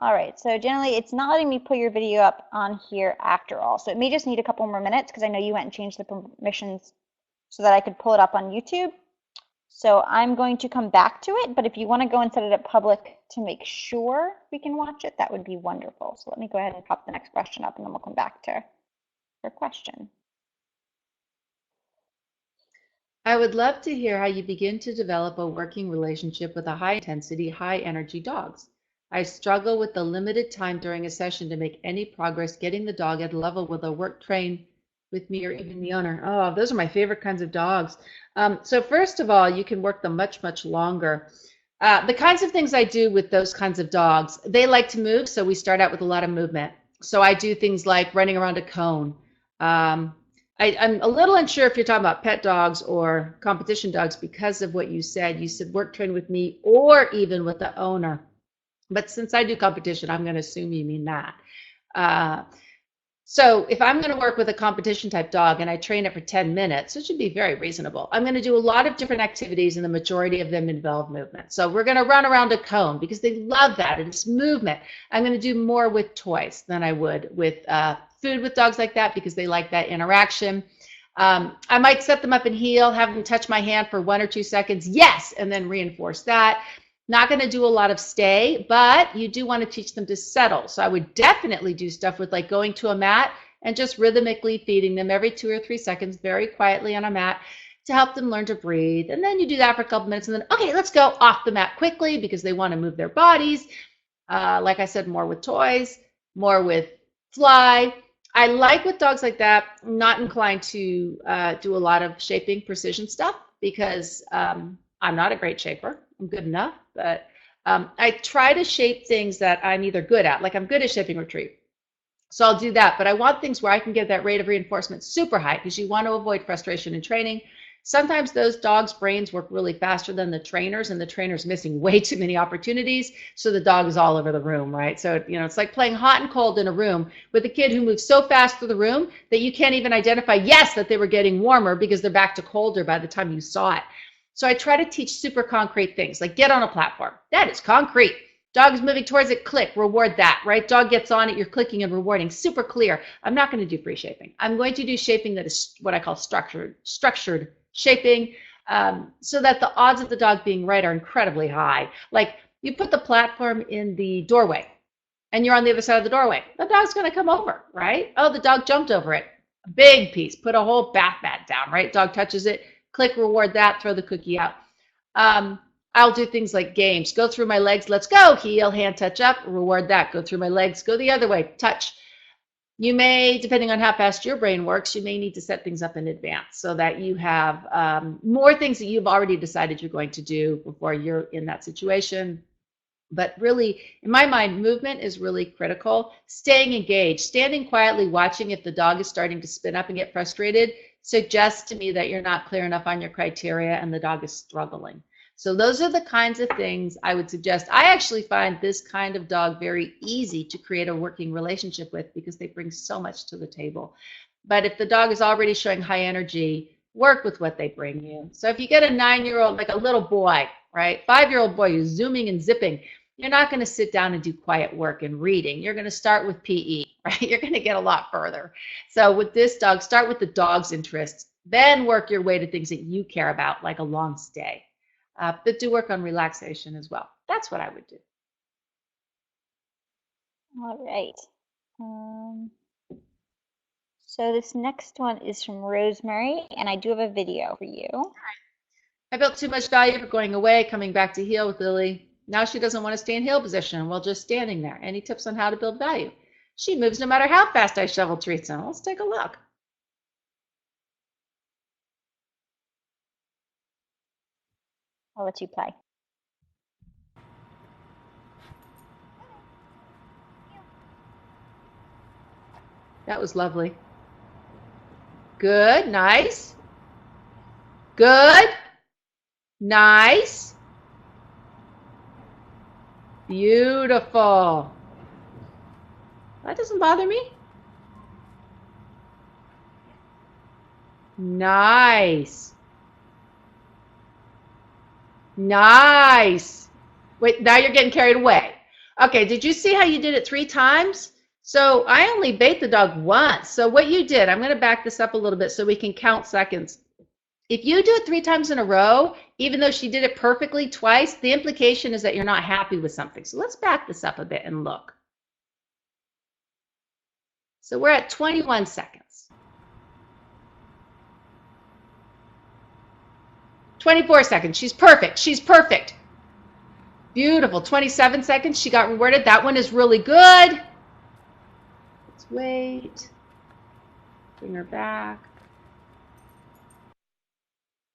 All right, so generally it's not letting me put your video up on here after all. So it may just need a couple more minutes because I know you went and changed the permissions so that I could pull it up on YouTube. So I'm going to come back to it, but if you want to go and set it up public to make sure we can watch it, that would be wonderful. So let me go ahead and pop the next question up and then we'll come back to your question. I would love to hear how you begin to develop a working relationship with a high intensity, high energy dogs. I struggle with the limited time during a session to make any progress getting the dog at a level with a work train with me or even the owner. Oh, those are my favorite kinds of dogs. So first of all, you can work them much, much longer. The kinds of things I do with those kinds of dogs, they like to move, so we start out with a lot of movement. So I do things like running around a cone. I'm a little unsure if you're talking about pet dogs or competition dogs because of what you said. You said work train with me or even with the owner. But since I do competition, I'm going to assume you mean that. So if I'm going to work with a competition type dog and I train it for 10 minutes, it should be very reasonable. I'm going to do a lot of different activities and the majority of them involve movement. So we're going to run around a cone because they love that and it's movement. I'm going to do more with toys than I would with food with dogs like that because they like that interaction. I might set them up in heel, have them touch my hand for 1 or 2 seconds. Yes, and then reinforce that. Not going to do a lot of stay, but you do want to teach them to settle. So I would definitely do stuff with like going to a mat and just rhythmically feeding them every 2 or 3 seconds, very quietly on a mat to help them learn to breathe. And then you do that for a couple minutes and then, okay, let's go off the mat quickly because they want to move their bodies. Like I said, more with toys, more with fly. I like with dogs like that, I'm not inclined to do a lot of shaping precision stuff because I'm not a great shaper. I'm good enough, but I try to shape things that I'm either good at, like I'm good at shaping retrieve. So I'll do that, but I want things where I can get that rate of reinforcement super high because you want to avoid frustration in training. Sometimes those dogs' brains work really faster than the trainers and the trainer's missing way too many opportunities. So the dog is all over the room, right? So, it's like playing hot and cold in a room with a kid who moves so fast through the room that you can't even identify, yes, that they were getting warmer because they're back to colder by the time you saw it. So I try to teach super concrete things like get on a platform. That is concrete. Dog is moving towards it, click, reward that, right? Dog gets on it, you're clicking and rewarding. Super clear. I'm not going to do free shaping. I'm going to do shaping that is what I call structured shaping so that the odds of the dog being right are incredibly high. Like you put the platform in the doorway and you're on the other side of the doorway. The dog's going to come over, right? Oh, the dog jumped over it. A big piece. Put a whole bath mat down, right? Dog touches it. Click, reward that, throw the cookie out. I'll do things like games. Go through my legs, let's go. Heel, hand, touch up, reward that. Go through my legs, go the other way, touch. You may, depending on how fast your brain works, you may need to set things up in advance so that you have more things that you've already decided you're going to do before you're in that situation. But really, in my mind, movement is really critical. Staying engaged, standing quietly, watching if the dog is starting to spin up and get frustrated suggests to me that you're not clear enough on your criteria and the dog is struggling. So those are the kinds of things I would suggest. I actually find this kind of dog very easy to create a working relationship with because they bring so much to the table. But if the dog is already showing high energy, work with what they bring you. So if you get a 9-year-old, like a little boy, right? 5-year-old boy who's zooming and zipping, you're not going to sit down and do quiet work and reading. You're going to start with PE, right? You're going to get a lot further. So with this dog, start with the dog's interests, then work your way to things that you care about, like a long stay. But do work on relaxation as well. That's what I would do. All right. So this next one is from Rosemary, and I do have a video for you. I built too much value for going away, coming back to heel with Lily. Now she doesn't want to stay in heel position while just standing there. Any tips on how to build value? She moves no matter how fast I shovel treats in. Let's take a look. I'll let you play. That was lovely. Good, nice. Good, nice. Beautiful. That doesn't bother me. Nice. Nice. Wait, now you're getting carried away. Okay, did you see how you did it 3 times? So I only bait the dog once. So what you did, I'm going to back this up a little bit so we can count seconds. If you do it 3 times in a row, even though she did it perfectly twice, the implication is that you're not happy with something. So let's back this up a bit and look. So we're at 21 seconds. 24 seconds. She's perfect. She's perfect. Beautiful. 27 seconds. She got rewarded. That one is really good. Let's wait. Bring her back.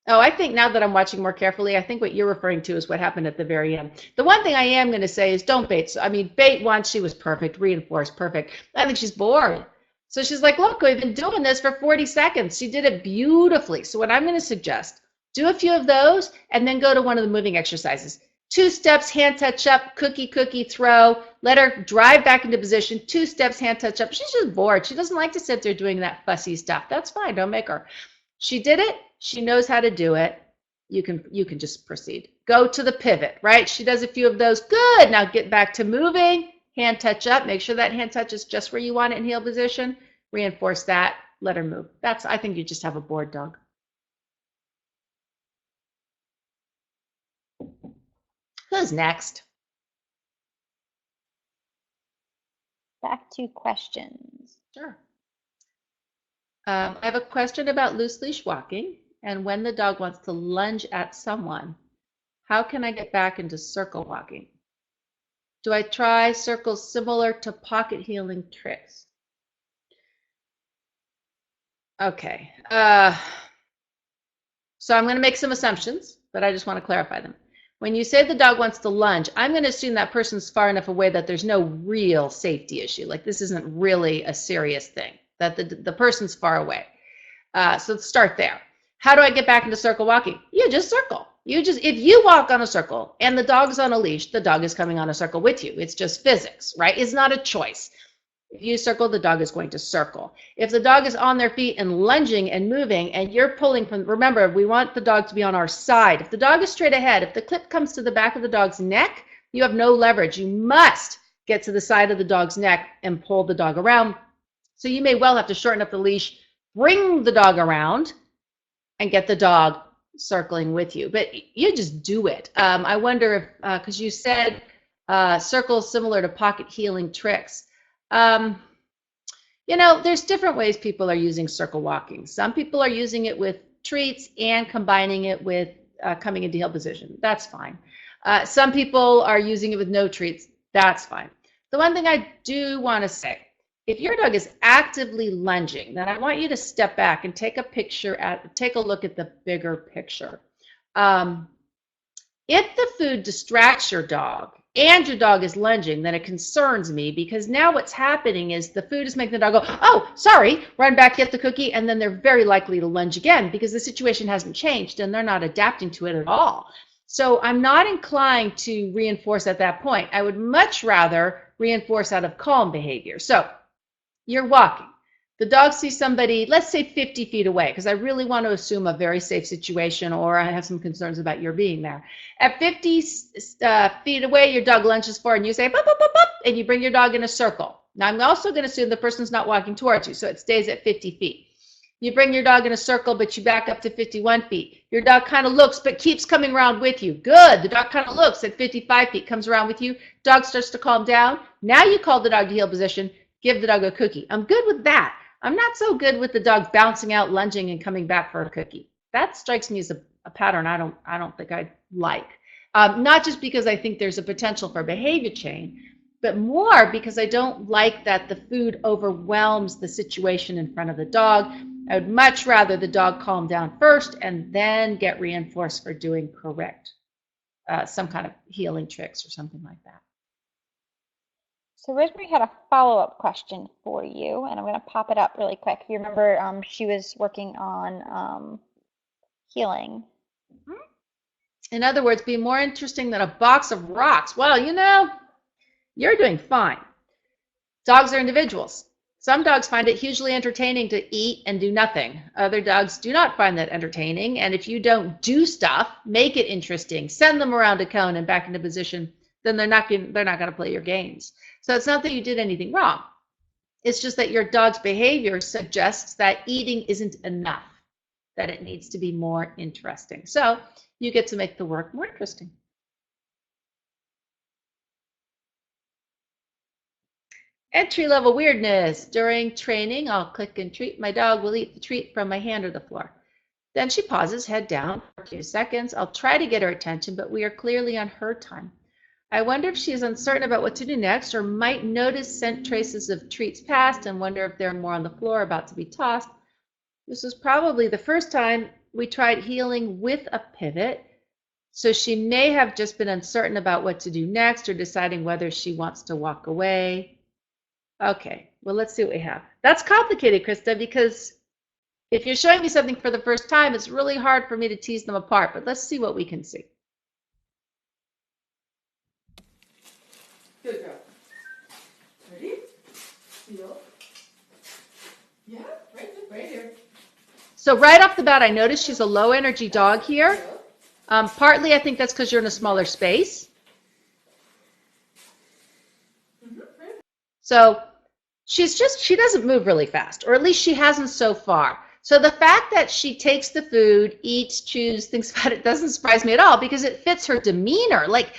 Oh, I think now that I'm watching more carefully, I think what you're referring to is what happened at the very end. The one thing I am going to say is don't bait. So, I mean, bait once, she was perfect, reinforce, perfect. I think she's bored. So she's like, look, we've been doing this for 40 seconds. She did it beautifully. So what I'm going to suggest, do a few of those and then go to one of the moving exercises. 2 steps, hand touch up, cookie, cookie, throw. Let her drive back into position. 2 steps, hand touch up. She's just bored. She doesn't like to sit there doing that fussy stuff. That's fine. Don't make her. She did it. She knows how to do it. You can just proceed. Go to the pivot, right? She does a few of those. Good. Now get back to moving. Hand touch up. Make sure that hand touch is just where you want it in heel position. Reinforce that. Let her move. I think you just have a bored dog. Who's next? Back to questions. Sure. I have a question about loose leash walking and when the dog wants to lunge at someone. How can I get back into circle walking? Do I try circles similar to pocket healing tricks? Okay. So I'm going to make some assumptions, but I just want to clarify them. When you say the dog wants to lunge, I'm going to assume that person's far enough away that there's no real safety issue. Like this isn't really a serious thing, that the person's far away. So let's start there. How do I get back into circle walking? You just circle. If you walk on a circle and the dog's on a leash, the dog is coming on a circle with you. It's just physics, right? It's not a choice. If you circle, the dog is going to circle. If the dog is on their feet and lunging and moving and you're pulling from, remember, we want the dog to be on our side. If the dog is straight ahead, if the clip comes to the back of the dog's neck, you have no leverage. You must get to the side of the dog's neck and pull the dog around. So you may well have to shorten up the leash, bring the dog around, and get the dog circling with you. But you just do it. I wonder if, because you said circles similar to pocket healing tricks. You know, there's different ways people are using circle walking. Some people are using it with treats and combining it with coming into heel position. That's fine. Some people are using it with no treats. That's fine. The one thing I do want to say, if your dog is actively lunging, then I want you to step back and take a look at the bigger picture. If the food distracts your dog and your dog is lunging, then it concerns me because now what's happening is the food is making the dog go, oh, sorry, run back, get the cookie, and then they're very likely to lunge again because the situation hasn't changed and they're not adapting to it at all. So I'm not inclined to reinforce at that point. I would much rather reinforce out of calm behavior. So you're walking. The dog sees somebody, let's say 50 feet away, because I really want to assume a very safe situation, or I have some concerns about your being there. At 50 feet away, your dog lunges forward and you say, bup, bup, bup, bup, and you bring your dog in a circle. Now, I'm also going to assume the person's not walking towards you, so it stays at 50 feet. You bring your dog in a circle, but you back up to 51 feet. Your dog kind of looks, but keeps coming around with you. Good. The dog kind of looks at 55 feet, comes around with you. Dog starts to calm down. Now you call the dog to heel position. Give the dog a cookie. I'm good with that. I'm not so good with the dog bouncing out, lunging, and coming back for a cookie. That strikes me as a pattern I don't think I'd like. Not just because I think there's a potential for behavior change, but more because I don't like that the food overwhelms the situation in front of the dog. I would much rather the dog calm down first and then get reinforced for doing correct, some kind of healing tricks or something like that. So Rosemary had a follow-up question for you, and I'm going to pop it up really quick. You remember she was working on healing. In other words, be more interesting than a box of rocks. Well, you know, you're doing fine. Dogs are individuals. Some dogs find it hugely entertaining to eat and do nothing. Other dogs do not find that entertaining, and if you don't do stuff, make it interesting, send them around a cone and back into position, then they're not going to play your games. So it's not that you did anything wrong. It's just that your dog's behavior suggests that eating isn't enough, that it needs to be more interesting. So you get to make the work more interesting. Entry-level weirdness. During training, I'll click and treat. My dog will eat the treat from my hand or the floor. Then she pauses, head down for a few seconds. I'll try to get her attention, but we are clearly on her time. I wonder if she is uncertain about what to do next, or might notice scent traces of treats passed and wonder if there are more on the floor about to be tossed. This was probably the first time we tried healing with a pivot, so she may have just been uncertain about what to do next or deciding whether she wants to walk away. Okay, well, let's see what we have. That's complicated, Krista, because if you're showing me something for the first time, it's really hard for me to tease them apart, but let's see what we can see. Good girl. Ready? Feel. Yeah, right here. So right off the bat, I noticed she's a low energy dog here. Partly, I think that's because you're in a smaller space. So she doesn't move really fast, or at least she hasn't so far. So the fact that she takes the food, eats, chews, thinks about it, doesn't surprise me at all because it fits her demeanor. Like,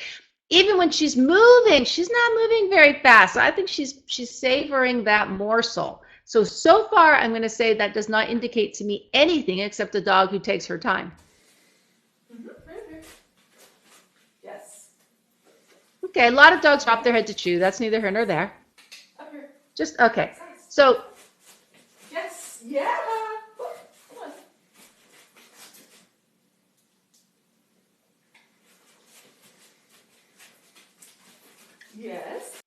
even when she's moving, she's not moving very fast. I think she's savoring that morsel. So far, I'm going to say that does not indicate to me anything except a dog who takes her time. Yes. Okay, a lot of dogs drop their head to chew. That's neither here nor there. Up here. Just, okay. So, Yes. Yeah. Come on. Yes.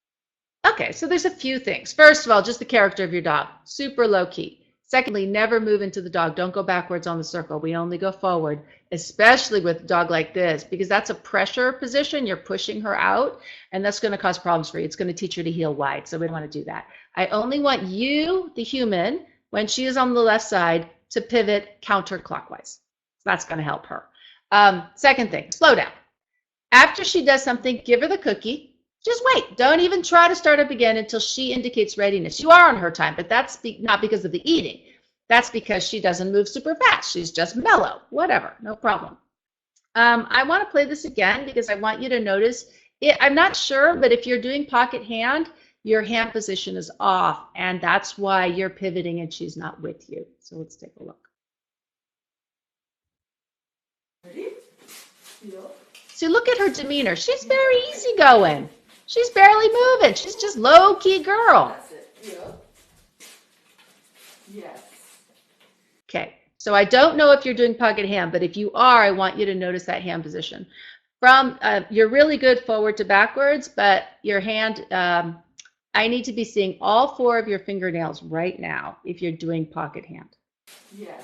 okay, so there's a few things. First of all, just the character of your dog. Super low key. Secondly, never move into the dog. Don't go backwards on the circle. We only go forward, especially with a dog like this, because that's a pressure position. You're pushing her out, and that's going to cause problems for you. It's going to teach her to heel wide, so we don't want to do that. I only want you, the human, when she is on the left side, to pivot counterclockwise. So that's going to help her. Second thing, slow down. After she does something, give her the cookie. Just wait. Don't even try to start up again until she indicates readiness. You are on her time, but that's not because of the eating. That's because she doesn't move super fast. She's just mellow. Whatever. No problem. I want to play this again because I want you to notice it. I'm not sure, but if you're doing pocket hand, your hand position is off, and that's why you're pivoting and she's not with you. So let's take a look. Ready? Feel. See, look at her demeanor. She's very easygoing. She's barely moving. She's just low-key girl. That's it. Feel. Yes. Okay, so I don't know if you're doing pocket hand, but if you are, I want you to notice that hand position. From you're really good forward to backwards, but your hand, I need to be seeing all 4 of your fingernails right now if you're doing pocket hand. Yes.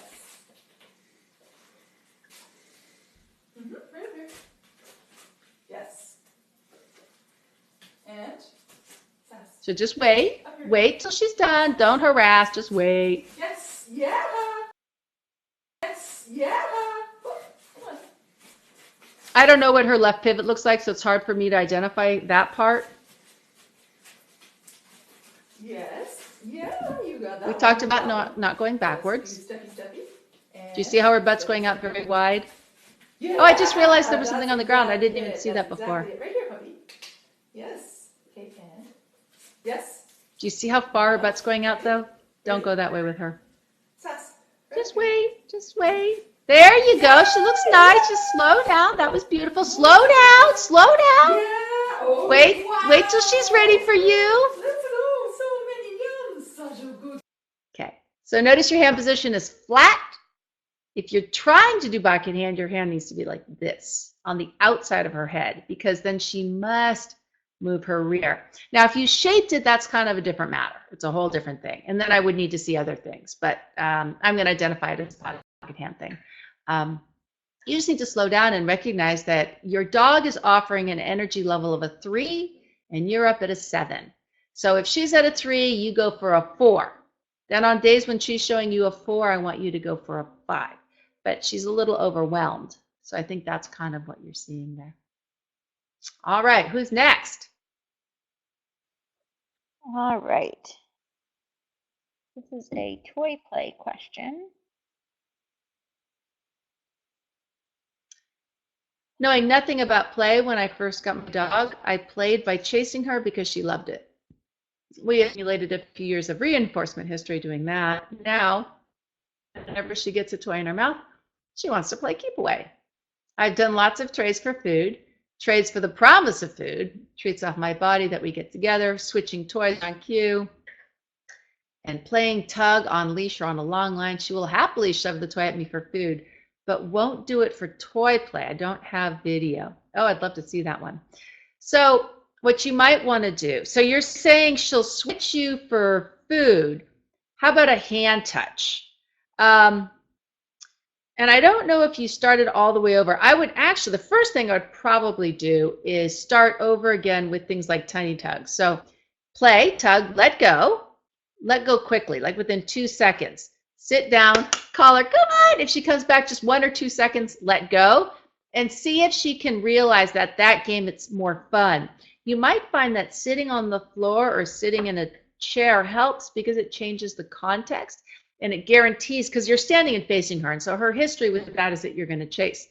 Right here. So just wait. Up here. Wait till she's done. Don't harass. Just wait. Yes. Yeah. Yes. Yeah. Come on. I don't know what her left pivot looks like, so it's hard for me to identify that part. Yes. Yeah. You got that. We talked one. about not going backwards. Steppy, steppy. Do you see how her butt's going out very wide? Yeah, Oh, I just realized there was that's something on the ground. I didn't exactly even it. see That's that before. exactly it. Right here, puppy. Yes. Okay, and yes. Do you see how far her butt's going out, though? Don't go that way with her. Sass. Just wait. Just wait. There you go. She looks nice. Just slow down. That was beautiful. Slow down. Slow down. Yeah. Oh, Wait. wow. Wait till she's ready for you. Let's go. So many yums. Such a good. Okay. So notice your hand position is flat. If you're trying to do backhand hand, your hand needs to be like this on the outside of her head, because then she must move her rear. Now, if you shaped it, that's kind of a different matter. It's a whole different thing. And then I would need to see other things, but I'm going to identify it as a backhand hand thing. You just need to slow down and recognize that your dog is offering an energy level of a 3 and you're up at a 7. So if she's at a 3, you go for a 4. Then on days when she's showing you a 4, I want you to go for a 5. But she's a little overwhelmed. So I think that's kind of what you're seeing there. All right, who's next? All right. This is a toy play question. Knowing nothing about play when I first got my dog, I played by chasing her because she loved it. We accumulated a few years of reinforcement history doing that. Now, whenever she gets a toy in her mouth, she wants to play keep away. I've done lots of trades for food, trades for the promise of food, treats off my body that we get together, switching toys on cue, and playing tug on leash or on a long line. She will happily shove the toy at me for food, but won't do it for toy play. I don't have video. Oh, I'd love to see that one. So what you might want to do, so you're saying she'll switch you for food. How about a hand touch? And I don't know if you started all the way over. I would actually, the first thing I would probably do is start over again with things like tiny tugs. So play, tug, let go quickly, like within 2 seconds. Sit down, call her, come on. If she comes back just 1 or 2 seconds, let go, and see if she can realize that that game, it's more fun. You might find that sitting on the floor or sitting in a chair helps because it changes the context. And it guarantees, because you're standing and facing her, and so her history with that is that you're going to chase.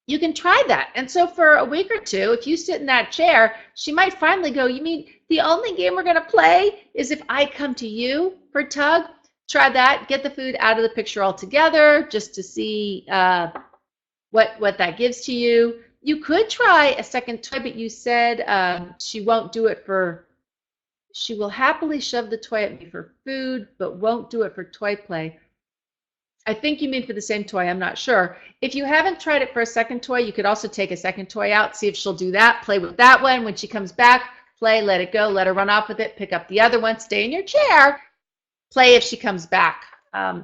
You can try that. And so for a week or two, if you sit in that chair, she might finally go, you mean the only game we're going to play is if I come to you for tug? Try that. Get the food out of the picture altogether just to see what that gives to you. You could try a second toy, but you said she won't do it for... She will happily shove the toy at me for food, but won't do it for toy play. I think you mean for the same toy. I'm not sure. If you haven't tried it for a second toy, you could also take a second toy out, see if she'll do that, play with that one. When she comes back, play, let it go, let her run off with it, pick up the other one, stay in your chair, play if she comes back.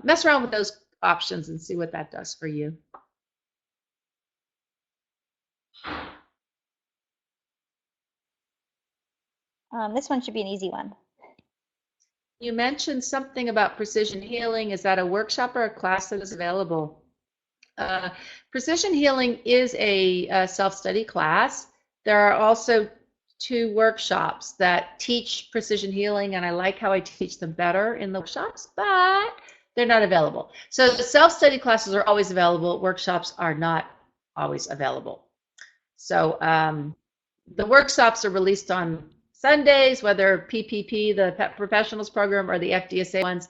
Mess around with those options and see what that does for you. This one should be an easy one. You mentioned something about precision healing. Is that a workshop or a class that is available? Precision healing is a self-study class. There are also 2 workshops that teach precision healing, and I like how I teach them better in the workshops, but they're not available. So the self-study classes are always available. Workshops are not always available. So the workshops are released on Sundays, whether PPP, the Pet Professionals Program, or the FDSA ones,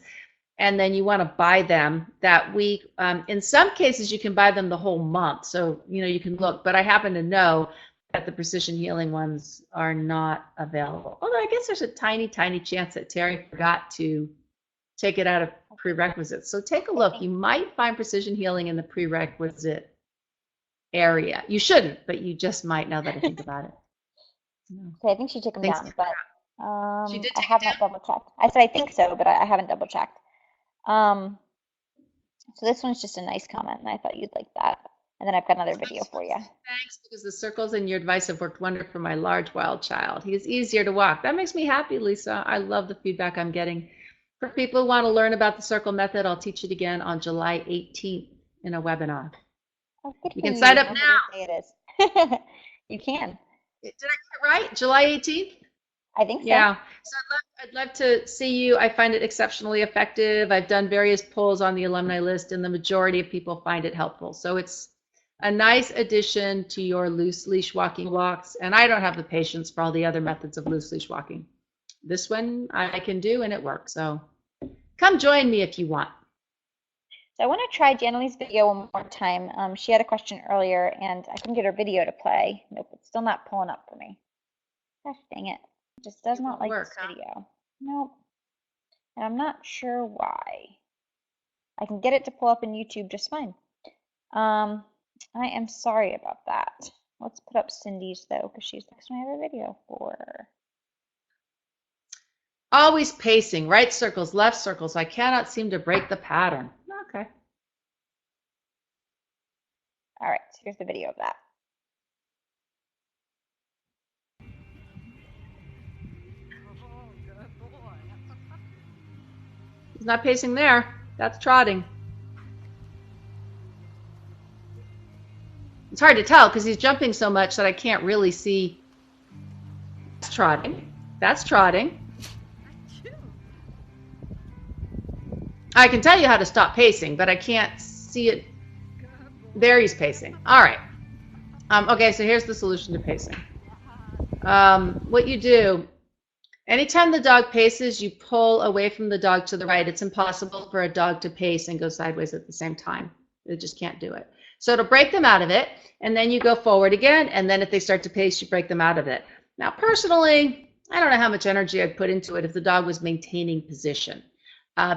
and then you want to buy them that week. In some cases, you can buy them the whole month, so you can look. But I happen to know that the precision healing ones are not available. Although I guess there's a tiny, tiny chance that Terry forgot to take it out of prerequisites. So take a look. You might find precision healing in the prerequisite area. You shouldn't, but you just might now that I think about it. Okay, I think she took them down, but She did I take have it not double checked. I said I think so, but I haven't double checked. So this one's just a nice comment, and I thought you'd like that. And then I've got another video for you. Thanks, because the circles and your advice have worked wonderful for my large wild child. He is easier to walk. That makes me happy, Lisa. I love the feedback I'm getting. For people who want to learn about the circle method, I'll teach it again on July 18th in a webinar. Oh, good You for can sign up What now. day it is. You can. Did I get it right? July 18th? I think so. Yeah. So I'd love to see you. I find it exceptionally effective. I've done various polls on the alumni list, and the majority of people find it helpful. So it's a nice addition to your loose leash walking walks. And I don't have the patience for all the other methods of loose leash walking. This one I can do, and it works. So come join me if you want. So I want to try Janelle's video one more time. She had a question earlier, and I couldn't get her video to play. Nope, it's still not pulling up for me. Gosh dang it. It just does not like this video. Nope. And I'm not sure why. I can get it to pull up in YouTube just fine. I am sorry about that. Let's put up Cindy's, though, because she's the person I have a video for. Always pacing, right circles, left circles. I cannot seem to break the pattern. Okay. All right, so here's the video of that. He's not pacing there. That's trotting. It's hard to tell because he's jumping so much that I can't really see. That's trotting. That's trotting. I can tell you how to stop pacing, but I can't see it. There he's pacing. All right. Okay, so here's the solution to pacing. What you do, anytime the dog paces, you pull away from the dog to the right. It's impossible for a dog to pace and go sideways at the same time. They just can't do it. So it'll break them out of it, and then you go forward again, and then if they start to pace, you break them out of it. Now, personally, I don't know how much energy I'd put into it if the dog was maintaining position.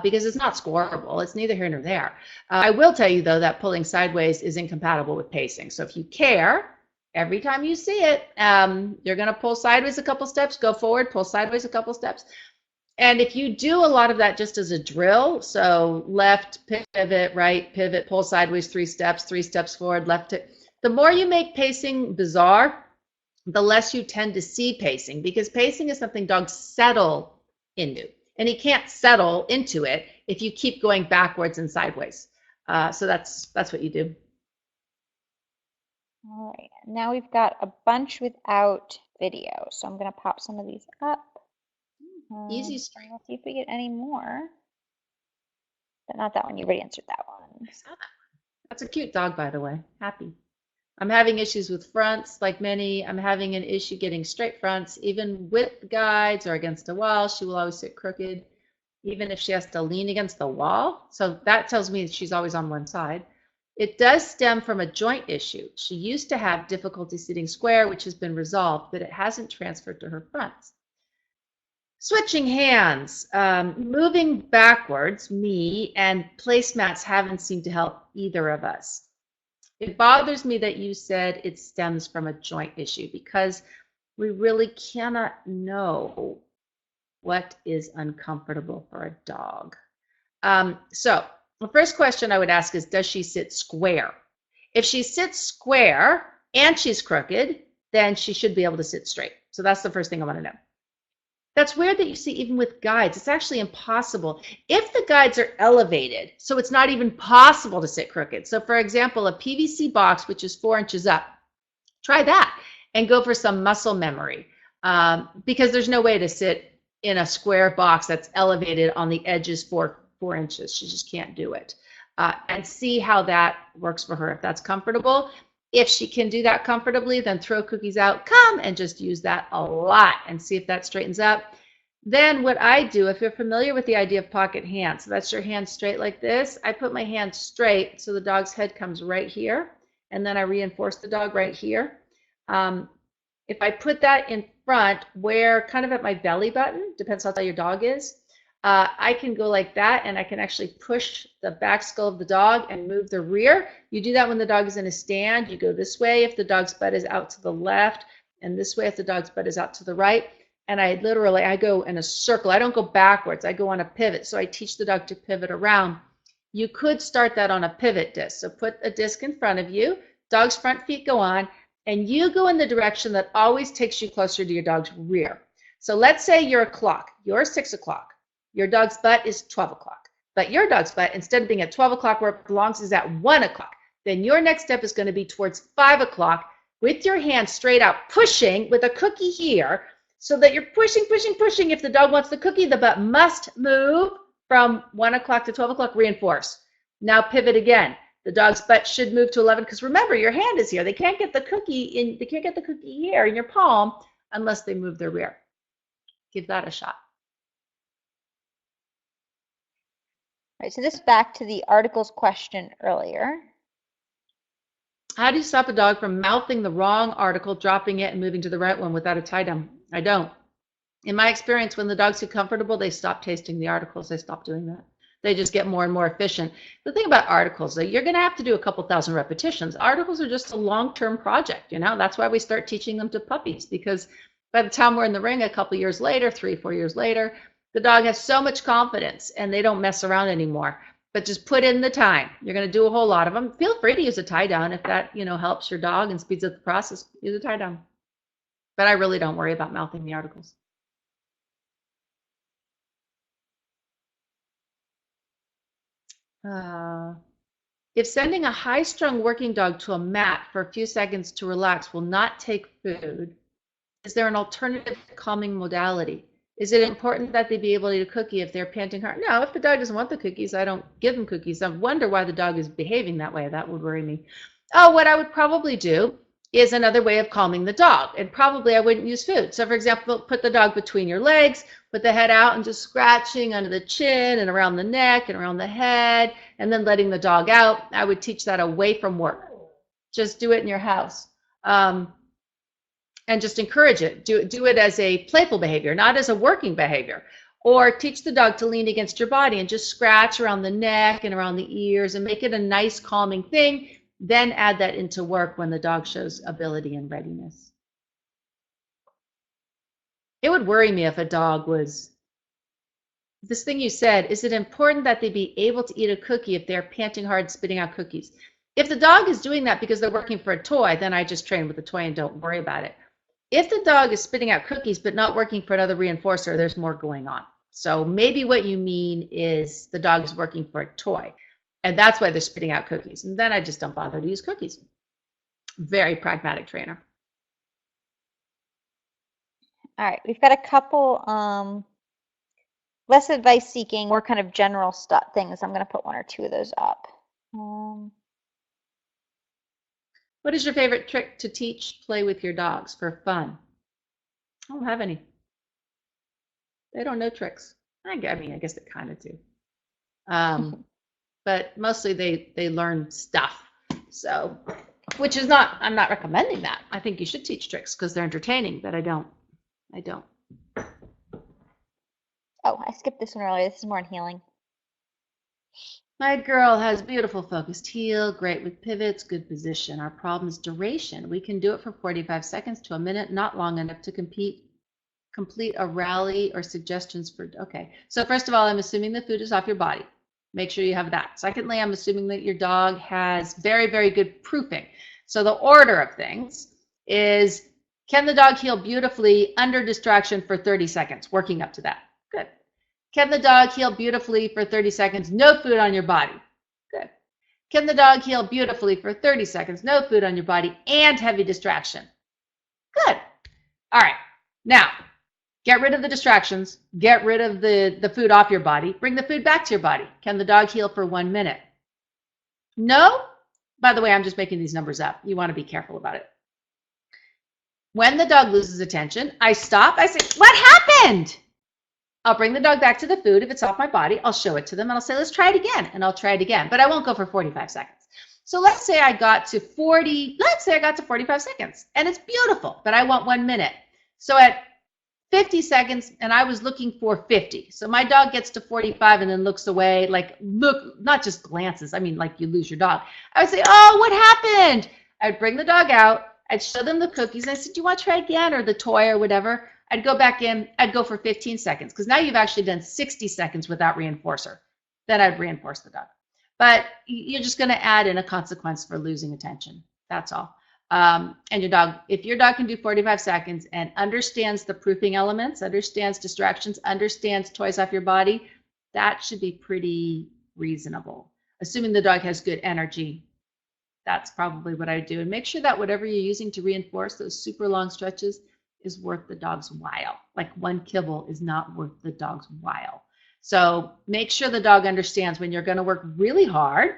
Because it's not scoreable. It's neither here nor there. I will tell you, though, that pulling sideways is incompatible with pacing. So if you care, every time you see it, you're going to pull sideways a couple steps, go forward, pull sideways a couple steps. And if you do a lot of that just as a drill, so left, pivot, right, pivot, pull sideways 3 steps forward, left, the more you make pacing bizarre, the less you tend to see pacing, because pacing is something dogs settle into. And he can't settle into it if you keep going backwards and sideways. So that's what you do. All right, now we've got a bunch without video. So I'm going to pop some of these up. Easy stream. Let's see if we get any more. But not that one. You already answered that one. I saw that one. That's a cute dog, by the way. Happy. I'm having issues with fronts, like many. I'm having an issue getting straight fronts, even with guides or against a wall. She will always sit crooked, even if she has to lean against the wall. So that tells me that she's always on one side. It does stem from a joint issue. She used to have difficulty sitting square, which has been resolved, but it hasn't transferred to her fronts. Switching hands, moving backwards, me, and placemats haven't seemed to help either of us. It bothers me that you said it stems from a joint issue, because we really cannot know what is uncomfortable for a dog. So the first question I would ask is, does she sit square? If she sits square and she's crooked, then she should be able to sit straight. So that's the first thing I want to know. That's weird that you see even with guides. It's actually impossible. If the guides are elevated, so it's not even possible to sit crooked. So for example, a PVC box, which is 4 inches up, try that and go for some muscle memory, because there's no way to sit in a square box that's elevated on the edges 4 inches. She just can't do it. And see how that works for her, if that's comfortable. If she can do that comfortably, then throw cookies out, come and just use that a lot and see if that straightens up. Then what I do, if you're familiar with the idea of pocket hands, so that's your hand straight like this, I put my hand straight so the dog's head comes right here, and then I reinforce the dog right here. If I put that in front, where kind of at my belly button, depends how tall your dog is, I can go like that, and I can actually push the back skull of the dog and move the rear. You do that when the dog is in a stand. You go this way if the dog's butt is out to the left, and this way if the dog's butt is out to the right. And I go in a circle. I don't go backwards. I go on a pivot. So I teach the dog to pivot around. You could start that on a pivot disc. So put a disc in front of you, dog's front feet go on, and you go in the direction that always takes you closer to your dog's rear. So let's say you're a clock, you're 6 o'clock, your dog's butt is 12 o'clock, but your dog's butt, instead of being at 12 o'clock where it belongs, is at 1 o'clock. Then your next step is going to be towards 5 o'clock with your hand straight out, pushing with a cookie here, so that you're pushing, pushing, pushing. If the dog wants the cookie, the butt must move from 1 o'clock to 12 o'clock, reinforce. Now pivot again. The dog's butt should move to 11, because remember, your hand is here. They can't get the cookie in, they can't get the cookie here in your palm unless they move their rear. Give that a shot. All right, so this is back to the articles question earlier. How do you stop a dog from mouthing the wrong article, dropping it, and moving to the right one without a tie down? I don't. In my experience, when the dogs get comfortable, they stop tasting the articles. They stop doing that. They just get more and more efficient. The thing about articles, though, you're going to have to do a couple thousand repetitions. Articles are just a long-term project, you know. That's why we start teaching them to puppies, because by the time we're in the ring a couple years later, 3-4 years later, the dog has so much confidence and they don't mess around anymore. But just put in the time. You're going to do a whole lot of them. Feel free to use a tie down if that, you know, helps your dog and speeds up the process. Use a tie down. But I really don't worry about mouthing the articles. If sending a high-strung working dog to a mat for a few seconds to relax will not take food, is there an alternative calming modality? Is it important that they be able to eat a cookie if they're panting hard? No, if the dog doesn't want the cookies, I don't give them cookies. I wonder why the dog is behaving that way. That would worry me. Oh, what I would probably do is another way of calming the dog. And probably I wouldn't use food. So for example, put the dog between your legs, put the head out and just scratching under the chin and around the neck and around the head, and then letting the dog out. I would teach that away from work. Just do it in your house. And just encourage it. Do it as a playful behavior, not as a working behavior. Or teach the dog to lean against your body and just scratch around the neck and around the ears and make it a nice calming thing. Then add that into work when the dog shows ability and readiness. It would worry me if a dog was, this thing you said, is it important that they be able to eat a cookie if they're panting hard, spitting out cookies? If the dog is doing that because they're working for a toy, then I just train with the toy and don't worry about it. If the dog is spitting out cookies but not working for another reinforcer, there's more going on. So maybe what you mean is the dog is working for a toy, and that's why they're spitting out cookies. And then I just don't bother to use cookies. Very pragmatic trainer. All right, we've got a couple less advice seeking, more kind of general stuff things. I'm going to put 1 or 2 of those up. What is your favorite trick to teach play with your dogs for fun? I don't have any. They don't know tricks. I mean, I guess they kind of do. But mostly they learn stuff. So, which is not, I'm not recommending that. I think you should teach tricks because they're entertaining, but I don't. Oh, I skipped this one earlier. This is more on healing. My girl has beautiful focused heel, great with pivots, good position. Our problem is duration. We can do it for 45 seconds to a minute, not long enough to complete a rally or suggestions for, okay. So first of all, I'm assuming the food is off your body. Make sure you have that. Secondly, I'm assuming that your dog has very, very good proofing. So the order of things is, can the dog heel beautifully under distraction for 30 seconds? Working up to that. Good. Can the dog heel beautifully for 30 seconds? No food on your body. Good. Can the dog heel beautifully for 30 seconds? No food on your body and heavy distraction. Good. All right. Now, get rid of the distractions. Get rid of the food off your body. Bring the food back to your body. Can the dog heel for 1 minute? No? By the way, I'm just making these numbers up. You want to be careful about it. When the dog loses attention, I stop. I say, what happened? I'll bring the dog back to the food. If it's off my body, I'll show it to them and I'll say, let's try it again. And I'll try it again, but I won't go for 45 seconds. So let's say I got to 45 seconds and it's beautiful, but I want 1 minute. So at 50 seconds, and I was looking for 50. So my dog gets to 45 and then looks away, like look, not just glances. I mean, like you lose your dog. I would say, oh, what happened? I'd bring the dog out. I'd show them the cookies. And I said, do you want to try again, or the toy or whatever? I'd go back in. I'd go for 15 seconds because now you've actually done 60 seconds without reinforcer. Then I'd reinforce the dog. But you're just going to add in a consequence for losing attention. That's all. And your dog, if your dog can do 45 seconds and understands the proofing elements, understands distractions, understands toys off your body, that should be pretty reasonable. Assuming the dog has good energy, that's probably what I do. And make sure that whatever you're using to reinforce those super long stretches is worth the dog's while. Like one kibble is not worth the dog's while. So make sure the dog understands when you're going to work really hard.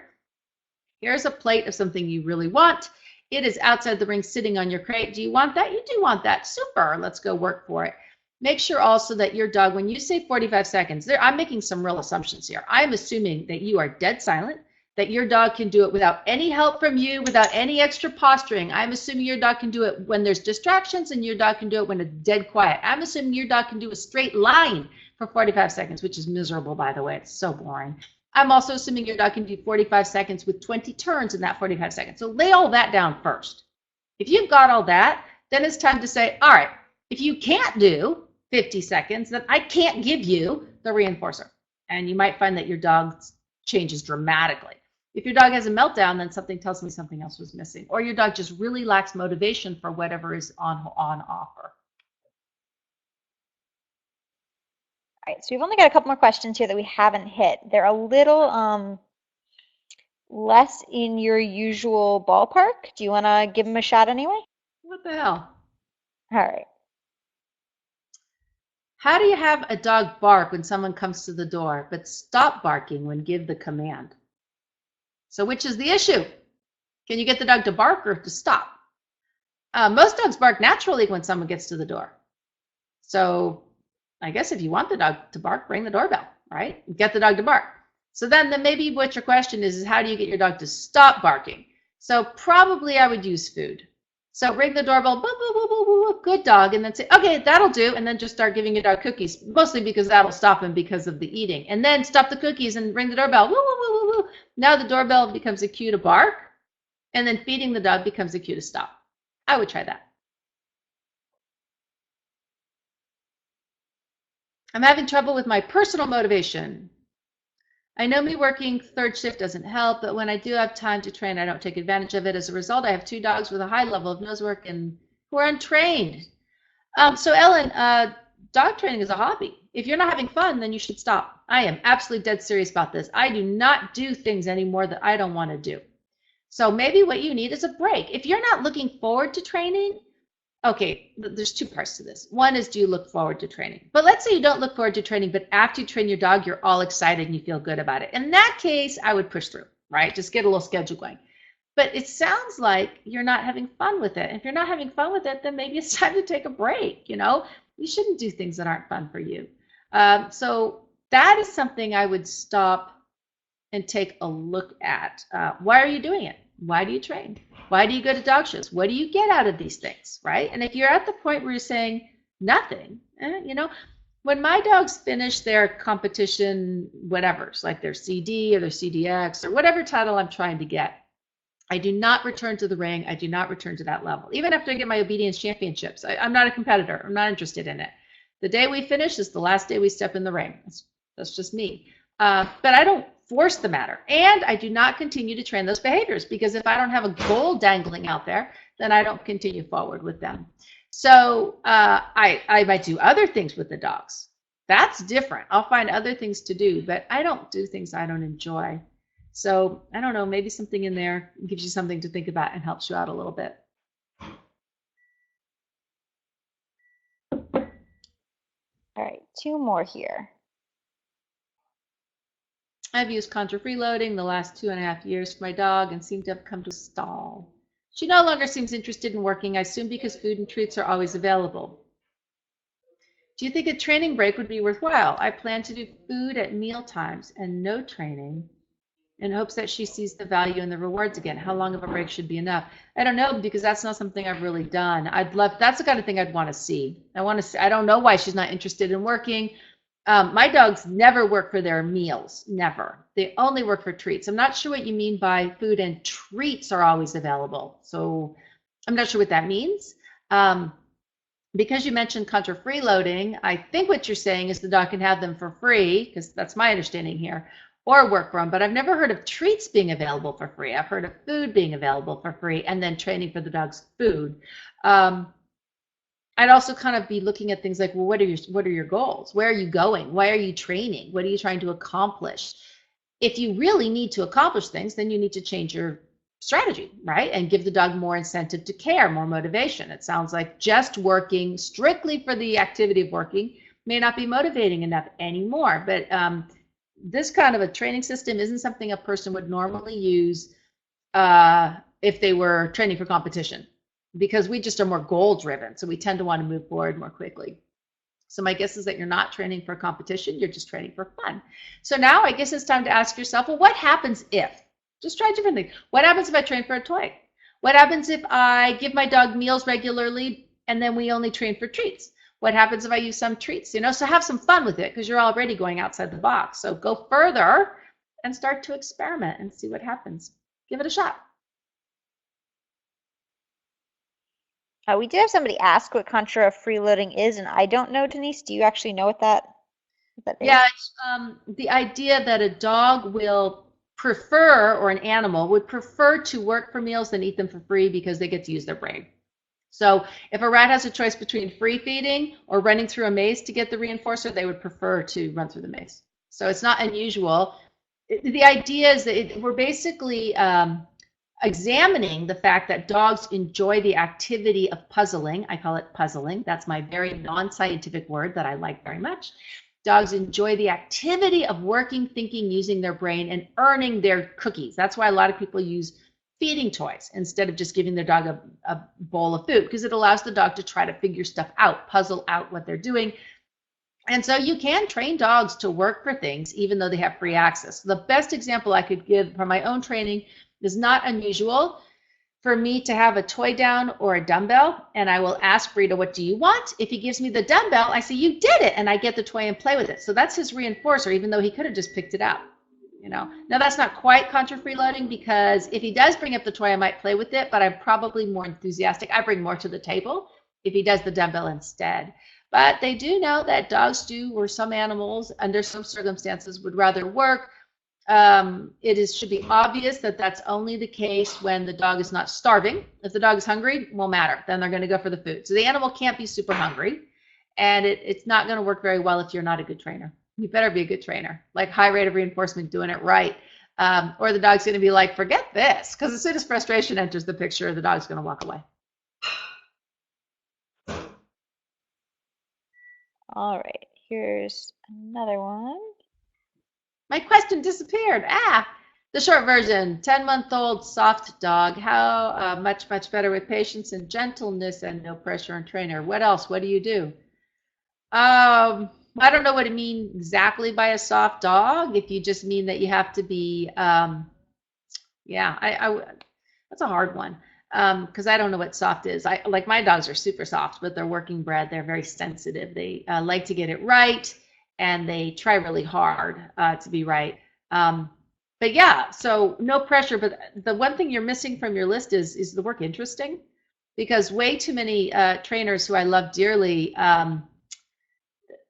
Here's a plate of something you really want. It is outside the ring sitting on your crate. Do you want that? You do want that. Super. Let's go work for it. Make sure also that your dog, when you say 45 seconds, I'm making some real assumptions here. I'm assuming that you are dead silent, that your dog can do it without any help from you, without any extra posturing. I'm assuming your dog can do it when there's distractions, and your dog can do it when it's dead quiet. I'm assuming your dog can do a straight line for 45 seconds, which is miserable, by the way. It's so boring. I'm also assuming your dog can do 45 seconds with 20 turns in that 45 seconds. So lay all that down first. If you've got all that, then it's time to say, all right, if you can't do 50 seconds, then I can't give you the reinforcer. And you might find that your dog changes dramatically. If your dog has a meltdown, then something tells me something else was missing. Or your dog just really lacks motivation for whatever is on offer. All right, so we've only got a couple more questions here that we haven't hit. They're a little less in your usual ballpark. Do you want to give them a shot anyway? What the hell? All right. How do you have a dog bark when someone comes to the door, but stop barking when give the command? So which is the issue? Can you get the dog to bark or to stop? Most dogs bark naturally when someone gets to the door. So I guess if you want the dog to bark, ring the doorbell, right? Get the dog to bark. So then maybe what your question is how do you get your dog to stop barking? So probably I would use food. So ring the doorbell, boo, boo, boo, boo, boo, good dog, and then say, okay, that'll do, and then just start giving your dog cookies, mostly because that'll stop him because of the eating. And then stop the cookies and ring the doorbell, woo, woo, woo, woo, woo. Now the doorbell becomes a cue to bark, and then feeding the dog becomes a cue to stop. I would try that. I'm having trouble with my personal motivation. I know me working third shift doesn't help, but when I do have time to train, I don't take advantage of it. As a result, I have 2 dogs with a high level of nose work and who are untrained. So Ellen, dog training is a hobby. If you're not having fun, then you should stop. I am absolutely dead serious about this. I do not do things anymore that I don't want to do. So maybe what you need is a break. If you're not looking forward to training, okay, there's 2 parts to this. One is, do you look forward to training? But let's say you don't look forward to training, but after you train your dog, you're all excited and you feel good about it. In that case, I would push through, right? Just get a little schedule going. But it sounds like you're not having fun with it. If you're not having fun with it, then maybe it's time to take a break, you know? You shouldn't do things that aren't fun for you. So that is something I would stop and take a look at. Why are you doing it? Why do you train? Why do you go to dog shows? What do you get out of these things, right? And if you're at the point where you're saying nothing, you know, when my dogs finish their competition, whatever's like their CD or their CDX or whatever title I'm trying to get, I do not return to the ring. I do not return to that level. Even after I get my obedience championships, I'm not a competitor. I'm not interested in it. The day we finish is the last day we step in the ring. That's just me. But I don't force the matter. And I do not continue to train those behaviors because if I don't have a goal dangling out there, then I don't continue forward with them. So I might do other things with the dogs. That's different. I'll find other things to do, but I don't do things I don't enjoy. So I don't know, maybe something in there gives you something to think about and helps you out a little bit. All right, 2 more here. I've used contra freeloading the last 2.5 years for my dog and seem to have come to a stall. She no longer seems interested in working, I assume because food and treats are always available. Do you think a training break would be worthwhile? I plan to do food at meal times and no training in hopes that she sees the value and the rewards again. How long of a break should be enough? I don't know, because that's not something I've really done. That's the kind of thing I'd want to see. I don't know why she's not interested in working. My dogs never work for their meals, never. They only work for treats. I'm not sure what you mean by food and treats are always available. So I'm not sure what that means. Because you mentioned contra freeloading, I think what you're saying is the dog can have them for free, because that's my understanding here. or work from, but I've never heard of treats being available for free. I've heard of food being available for free and then training for the dog's food. I'd also kind of be looking at things like, well, what are your goals? Where are you going? Why are you training? What are you trying to accomplish? If you really need to accomplish things, then you need to change your strategy, right? And give the dog more incentive to care, more motivation. It sounds like just working strictly for the activity of working may not be motivating enough anymore. But this kind of a training system isn't something a person would normally use if they were training for competition, because we just are more goal driven. So we tend to want to move forward more quickly. So my guess is that you're not training for competition, you're just training for fun. So now I guess it's time to ask yourself, well, what happens if? Just try different things. What happens if I train for a toy? What happens if I give my dog meals regularly and then we only train for treats? What happens if I use some treats? So have some fun with it because you're already going outside the box. So go further and start to experiment and see what happens. Give it a shot. We did have somebody ask what contra freeloading is, and I don't know, Denise. Do you actually know what that is? Yeah, it's, the idea that a dog will prefer, or an animal would prefer to work for meals than eat them for free because they get to use their brain. So if a rat has a choice between free feeding or running through a maze to get the reinforcer, they would prefer to run through the maze. So it's not unusual. The idea is that we're basically examining the fact that dogs enjoy the activity of puzzling. I call it puzzling. That's my very non-scientific word that I like very much. Dogs enjoy the activity of working, thinking, using their brain, and earning their cookies. That's why a lot of people use feeding toys instead of just giving their dog a bowl of food, because it allows the dog to try to figure stuff out, puzzle out what they're doing. And so you can train dogs to work for things even though they have free access. The best example I could give from my own training is not unusual for me to have a toy down or a dumbbell, and I will ask Burrito, what do you want? If he gives me the dumbbell, I say, you did it, and I get the toy and play with it. So that's his reinforcer, even though he could have just picked it out. Now that's not quite contra freeloading, because if he does bring up the toy, I might play with it, but I'm probably more enthusiastic. I bring more to the table if he does the dumbbell instead. But they do know that dogs do, or some animals, under some circumstances, would rather work. Should be obvious that that's only the case when the dog is not starving. If the dog is hungry, it won't matter. Then they're going to go for the food. So the animal can't be super hungry, and it's not going to work very well if you're not a good trainer. You better be a good trainer, like high rate of reinforcement, doing it right. Or the dog's going to be like, forget this, because as soon as frustration enters the picture, the dog's going to walk away. All right, here's another one. My question disappeared. The short version, 10-month-old soft dog. How much better with patience and gentleness and no pressure on trainer. What else? What do you do? I don't know what it means exactly by a soft dog. If you just mean that you have to be, that's a hard one. Because I don't know what soft is. Like my dogs are super soft, but they're working bred. They're very sensitive. They like to get it right, and they try really hard to be right. But yeah, so no pressure. But the one thing you're missing from your list is the work interesting, because way too many trainers who I love dearly,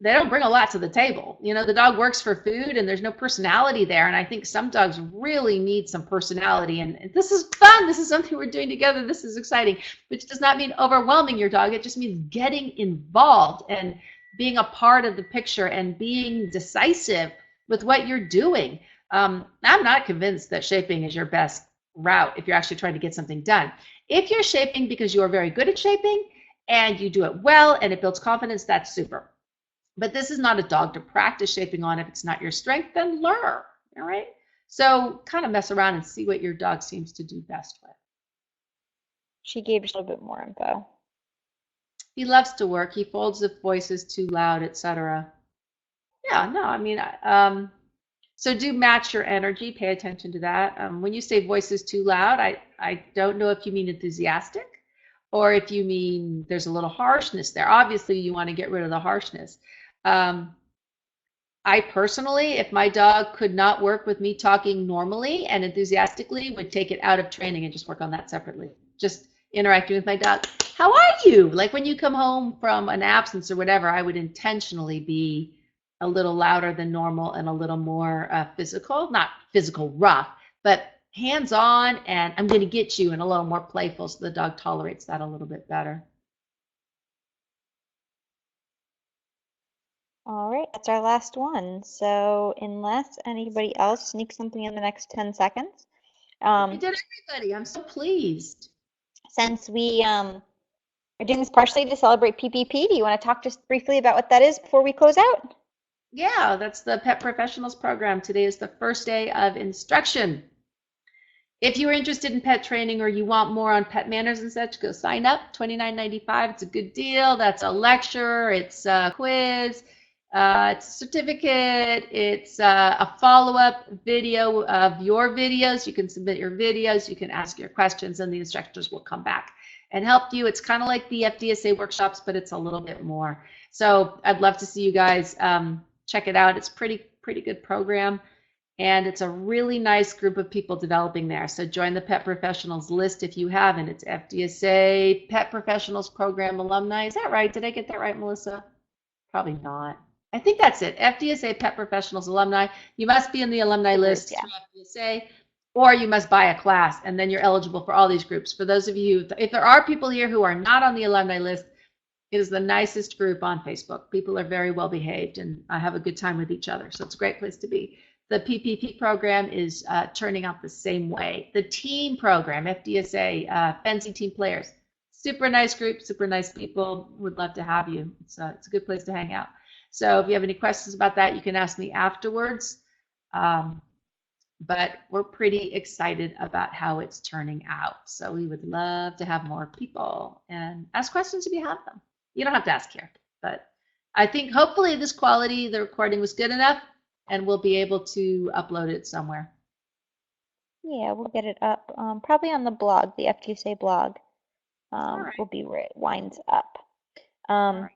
they don't bring a lot to the table. The dog works for food and there's no personality there. And I think some dogs really need some personality. And this is fun. This is something we're doing together. This is exciting, which does not mean overwhelming your dog. It just means getting involved and being a part of the picture and being decisive with what you're doing. I'm not convinced that shaping is your best route if you're actually trying to get something done. If you're shaping because you are very good at shaping and you do it well and it builds confidence, that's super. But this is not a dog to practice shaping on. If it's not your strength, then learn, all right? So kind of mess around and see what your dog seems to do best with. She gave us a little bit more info. He loves to work. He folds if voice is too loud, etc. Yeah, no, I mean, so do match your energy. Pay attention to that. When you say voice is too loud, I don't know if you mean enthusiastic or if you mean there's a little harshness there. Obviously, you want to get rid of the harshness. I personally, if my dog could not work with me talking normally and enthusiastically, would take it out of training and just work on that separately. Just interacting with my dog. How are you? Like when you come home from an absence or whatever, I would intentionally be a little louder than normal and a little more physical, not physical rough, but hands-on, and I'm going to get you, and a little more playful so the dog tolerates that a little bit better. All right, that's our last one. So unless anybody else sneaks something in the next 10 seconds, I did everybody. I'm so pleased. since we are doing this partially to celebrate PPP, do you want to talk just briefly about what that is before we close out? Yeah, that's the Pet Professionals program. Today is the first day of instruction. If you're interested in pet training or you want more on pet manners and such, go sign up. $29.95. It's a good deal. That's a lecture. It's a quiz. It's a certificate. It's a follow-up video of your videos. You can submit your videos. You can ask your questions, and the instructors will come back and help you. It's kind of like the FDSA workshops, but it's a little bit more. So I'd love to see you guys check it out. It's pretty good program. And it's a really nice group of people developing there. So join the Pet Professionals list if you haven't. It's FDSA Pet Professionals Program alumni. Is that right? Did I get that right, Melissa? Probably not. I think that's it. FDSA Pet Professionals alumni. You must be in the alumni list Yeah. through FDSA, or you must buy a class, and then you're eligible for all these groups. For those of you, if there are people here who are not on the alumni list, it is the nicest group on Facebook. People are very well behaved, and I have a good time with each other. So it's a great place to be. The PPP program is turning out the same way. The team program, FDSA, fencing team players, super nice group, super nice people. Would love to have you. It's a good place to hang out. So if you have any questions about that, you can ask me afterwards. But we're pretty excited about how it's turning out. So we would love to have more people, and ask questions if you have them. You don't have to ask here, but I think hopefully this quality, the recording was good enough, and we'll be able to upload it somewhere. Yeah, we'll get it up, probably on the blog, the FTSA blog, right. will be where it winds up. All right.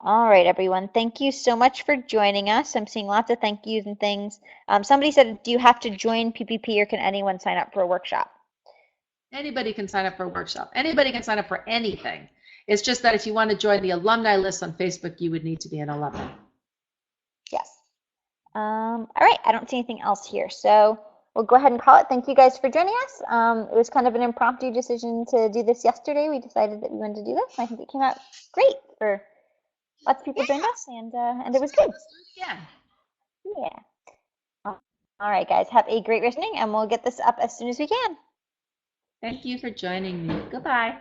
All right, everyone. Thank you so much for joining us. I'm seeing lots of thank yous and things. Somebody said, do you have to join PPP or can anyone sign up for a workshop? Anybody can sign up for a workshop. Anybody can sign up for anything. It's just that if you want to join the alumni list on Facebook, you would need to be an alumni. Yes. All right, I don't see anything else here. So we'll go ahead and call it. Thank you guys for joining us. It was kind of an impromptu decision to do this yesterday. We decided that we wanted to do this, and I think it came out great for lots of people joined us, and it was good. Yeah. Yeah. All right, guys, have a great listening, and we'll get this up as soon as we can. Thank you for joining me. Goodbye.